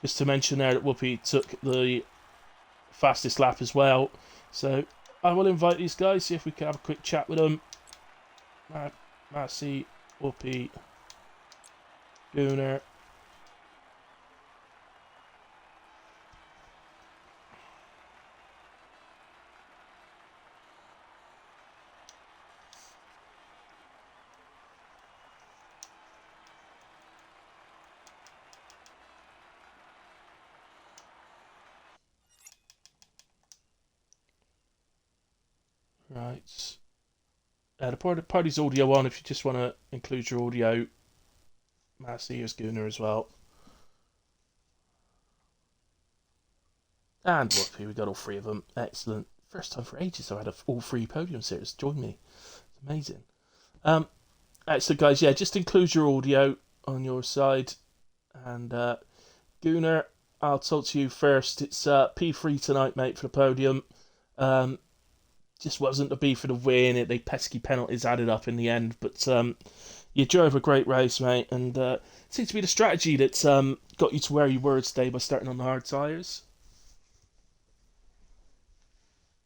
just to mention there that Whoopi took the fastest lap as well. So I will invite these guys, see if we can have a quick chat with them. Massey, Whoopi, Gunnar. Right. The party's audio on if you just want to include your audio. Massey, here's Gunnar as well. And Whoopi, we got all three of them. Excellent. First time for ages I've had all three podium series join me. It's amazing. So guys, yeah, just include your audio on your side. And Gunnar, I'll talk to you first. It's P3 tonight, mate, for the podium. Just wasn't to be for the win. The pesky penalties added up in the end, but you drove a great race, mate, and it seems to be the strategy that's got you to where you were today by starting on the hard tyres.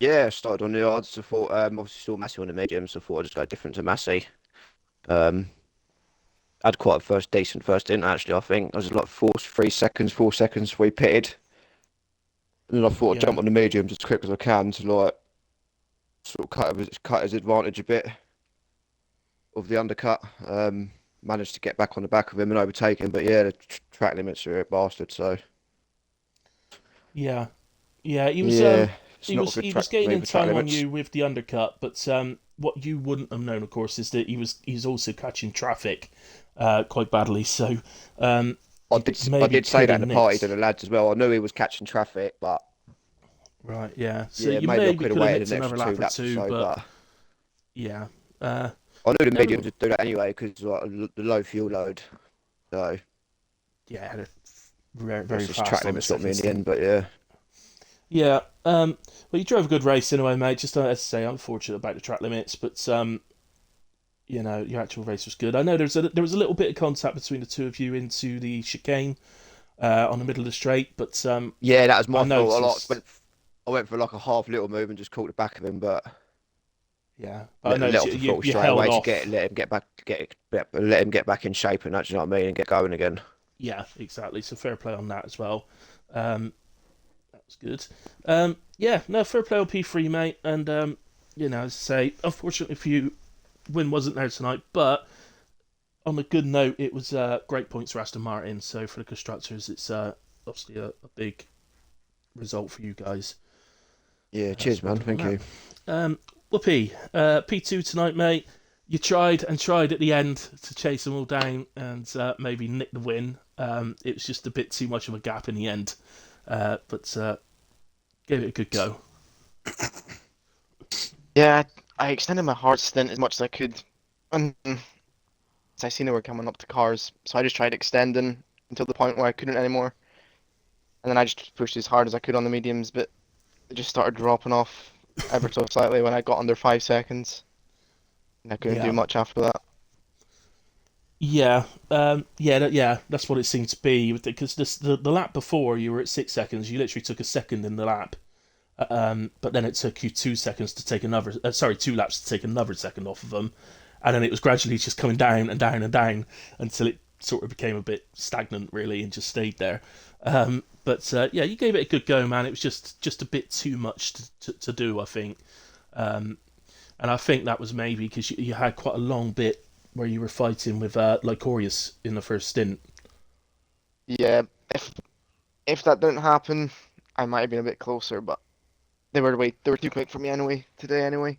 Yeah, I started on the odds. I thought, obviously saw Massey on the medium, so I thought I'd just go different to Massey. Had quite a decent first stint, actually, I think. I was like 4 seconds before he pitted. And then I thought I'd jump on the mediums as quick as I can to like sort of cut his advantage a bit of the undercut. Managed to get back on the back of him and overtake him, but yeah, the track limits are a bastard, so Yeah, he was he was gaining in time on you with the undercut, but what you wouldn't have known, of course, is that he's also catching traffic quite badly. So I did say that in the party to the lads as well. I knew he was catching traffic, but right, yeah. So yeah, you maybe I could have waited another lap or two, but yeah. I knew the mediums would do that anyway because like, the low fuel load. So yeah, had a very fast track limits got me in the end, but yeah. Yeah, well, you drove a good race anyway, mate. Just as I say, unfortunate about the track limits, but you know, your actual race was good. I know there was a little bit of contact between the two of you into the chicane on the middle of the straight, but yeah, that was my fault. I went for like a half little move and just caught the back of him, but yeah, let off the throttle straight away to let him get back in shape, and that, you know what I mean, and get going again. Yeah, exactly. So fair play on that as well. That was good. Yeah, no, fair play on P3, mate, and say, unfortunately for you, win wasn't there tonight, but on a good note, it was great points for Aston Martin. So for the constructors, it's obviously a big result for you guys. Yeah, cheers, So well man. done on Thank you. that. Whoopee, P2 tonight, mate. You tried and tried at the end to chase them all down and maybe nick the win. It was just a bit too much of a gap in the end, but gave it a good go. Yeah, I extended my hard stint as much as I could, and I seen they were coming up to cars, so I just tried extending until the point where I couldn't anymore, and then I just pushed as hard as I could on the mediums, but it just started dropping off ever so slightly when I got under 5 seconds, and I couldn't do Yeah, much after that. yeah, that's what it seemed to be. Because the lap before you were at 6 seconds, you literally took a second in the lap, but then it took you 2 seconds to take another. Sorry, 2 laps to take another second off of them, and then it was gradually just coming down and down and down until it sort of became a bit stagnant, really, and just stayed there. But yeah, you gave it a good go, man. It was just a bit too much to do, I think. Um, and I think that was maybe because you had quite a long bit where you were fighting with Lycorius in the first stint. Yeah, if that didn't happen, I might have been a bit closer, but they were too quick for me anyway today anyway.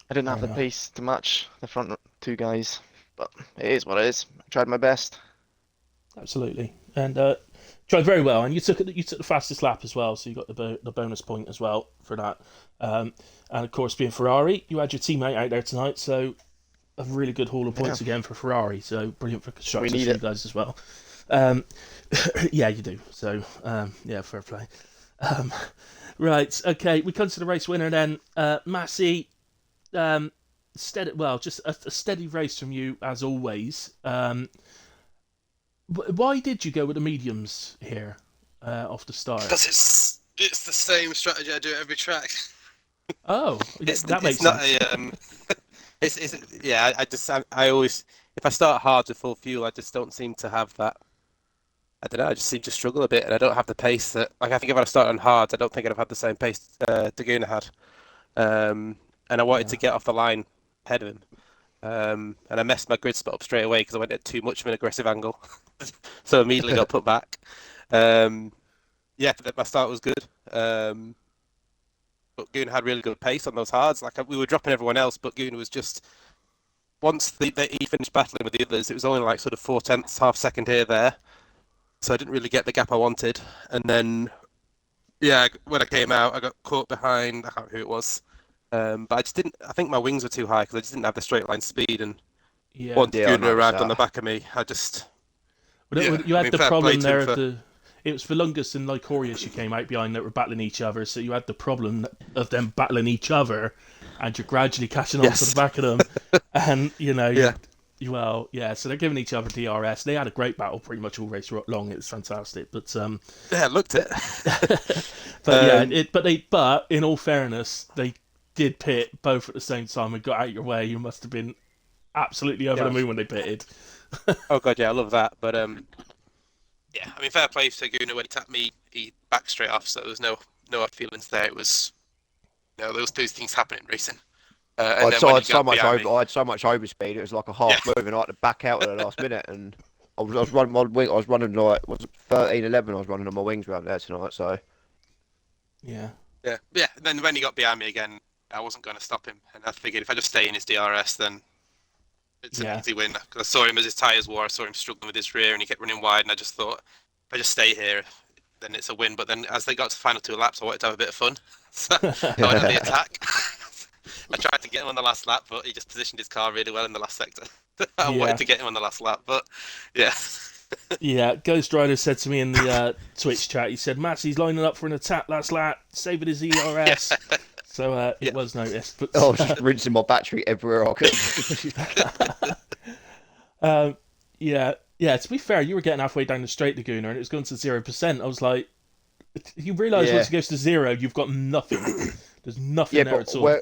I didn't Fair have the enough. pace to match the front two guys, but it is what it is. I tried my best. Absolutely, and tried very well. And you took the fastest lap as well, so you got the bonus point as well for that. And of course, being Ferrari, you had your teammate out there tonight, so a really good haul of Yeah, points again for Ferrari. So brilliant for we constructors need for you it. guys as well. Um, yeah, you do. So yeah, fair play. Um, right, okay, we come to the race winner then, Massey. Um, just a steady race from you as always. Why did you go with the mediums here off the start? Because it's the same strategy I do at every track. Oh, yeah, that makes It's not sense. a it's yeah. I always, if I start hard with full fuel, I just don't seem to have that. I don't know. I just seem to struggle a bit, and I don't have the pace that, like, I think if I'd started on hard, I don't think I'd have had the same pace Daguna had. Um, and I wanted to Yeah, get off the line ahead of him. And I messed my grid spot up straight away because I went at too much of an aggressive angle, so immediately got put back. Um, yeah, my start was good. But Goon had really good pace on those hards. Like, we were dropping everyone else, but Goon was just, once he finished battling with the others, it was only like sort of 4/10, half second here there. So I didn't really get the gap I wanted. And then, yeah, when I came out, I got caught behind. I can't remember who it was. But I just didn't. I think my wings were too high because I just didn't have the straight line speed. And yeah. once Yeah, I Gunnar noticed arrived on the that. back of me, I just, Well, yeah. you I had mean, the fair play problem to him there of for. the. It was Volungus and Lycorius you came out behind that were battling each other, so you had the problem of them battling each other, and you're gradually catching on to the Yes. back of them, and Yeah. well, yeah. So they're giving each other DRS. They had a great battle pretty much all race long. It was fantastic, but Yeah, looked it. but yeah, Um, but in all fairness, they did pit both at the same time and got out your way. You must have been absolutely over the yeah. moon when they pitted. Oh God, yeah, I love that. But yeah, I mean, fair play to Gunnar when he tapped me, he backed straight off. So there was no hard feelings there. It was, those two things happen in racing. And then I when had he so got much behind me, I had so much overspeed. It was like a yeah, half move, and I had to back out at the last minute. And I was running my wing. I was running like was it 13, 11. I was running on my wings around there tonight. So Yeah, yeah. And then when he got behind me again, I wasn't going to stop him, and I figured if I just stay in his DRS, then it's an yeah, easy win. Because I saw him as his tyres wore, I saw him struggling with his rear, and he kept running wide, and I just thought, if I just stay here, then it's a win. But then as they got to the final two laps, I wanted to have a bit of fun, so I went on the attack. I tried to get him on the last lap, but he just positioned his car really well in the last sector. I wanted yeah, to get him on the last lap, but yeah. yeah. Ghost Rider said to me in the Twitch chat. He said, "Massey's lining up for an attack last lap, saving his Yeah, ERS." So it yeah, was noticed, I but was just rinsing my battery everywhere I could. um, yeah, yeah. To be fair, you were getting halfway down the straight, Laguna, and it was going to 0%. I was like, you realise once Yeah, it goes to zero, you've got nothing. There's nothing yeah, there but at all.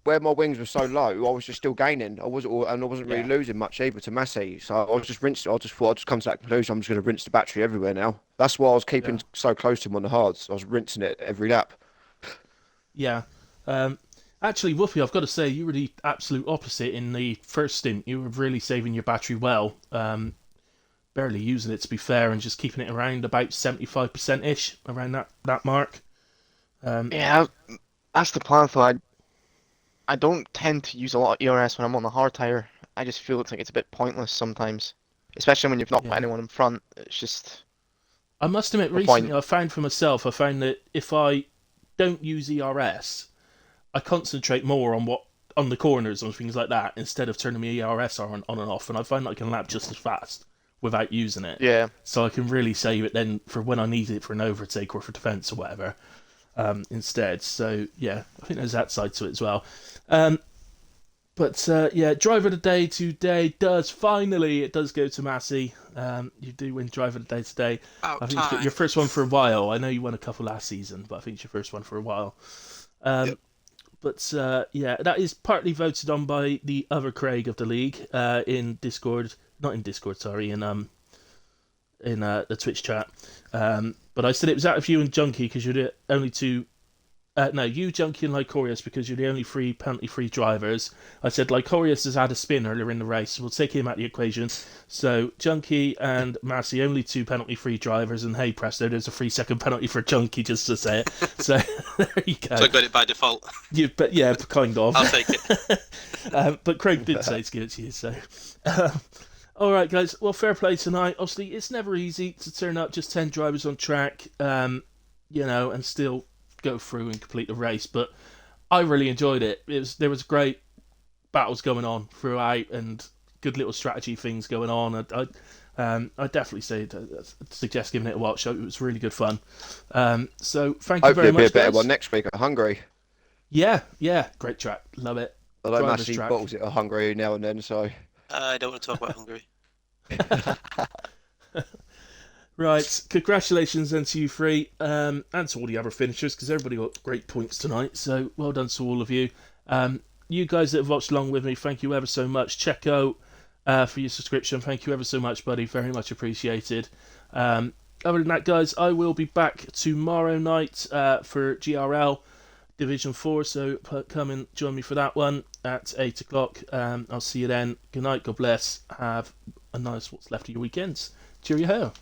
where my wings were so low, I was just still gaining. And I wasn't really Yeah, losing much either to Massey. So I was just rinsing. I just thought I'd just come to that conclusion. I'm just going to rinse the battery everywhere now. That's why I was yeah, keeping so close to him on the hards. I was rinsing it every lap. yeah. Actually, Whoopi, I've got to say, you were the absolute opposite in the first stint. You were really saving your battery well, barely using it to be fair, and just keeping it around about 75% ish, around that mark. Yeah, that's the plan though. I don't tend to use a lot of ERS when I'm on the hard tire. I just feel it's a bit pointless sometimes, especially when you've not put Yeah. anyone in front. It's just I must admit, no recently point. I found for myself, I found that if I don't use ERS, I concentrate more on the corners and things like that instead of turning my ERS on and off, and I find that I can lap just as fast without using it. Yeah, So I can really save it then for when I need it for an overtake or for defence or whatever instead. So yeah, I think there's that side to it as well. But yeah, driver of the day today it does go to Massey. You do win driver of the day today. About I think it's your first one for a while. I know you won a couple last season, but I think it's your first one for a while. Yep. But yeah, that is partly voted on by the other Craig of the league in Discord, not in Discord, sorry, in the Twitch chat. But I said it was out of you and Junkie because you're the only two. No, you, Junkie, and Lycorius because you're the only three penalty-free drivers. I said Lycorius has had a spin earlier in the race, so we'll take him out of the equation. So Junkie and Massey, only two penalty-free drivers, and hey presto, there's a 3-second penalty for Junkie, just to say it. So there you go. So I got it by default. But yeah, kind of. I'll take it. But Craig did say to give it to you, so. All right, guys. Well, fair play tonight. Obviously, it's never easy to turn up just 10 drivers on track, and still go through and complete the race. But I really enjoyed it. There was great battles going on throughout, and good little strategy things going on. I definitely suggest giving it a watch. It was really good fun. So thank you Hopefully very it'll be much, a better guys. one next week at Hungary. Yeah, great track. Love it. Although Driver's Massey track. bottles it at Hungary now and then, so. I don't want to talk about Hungary. Right, congratulations then to you three, and to all the other finishers, because everybody got great points tonight, so well done to all of you. You guys that have watched along with me, thank you ever so much. Checo, for your subscription, thank you ever so much, buddy, very much appreciated. Other than that, guys, I will be back tomorrow night for GRL Division 4, so come and join me for that one at 8 o'clock. I'll see you then. Good night, God bless, have a nice what's left of your weekends. Cheerio.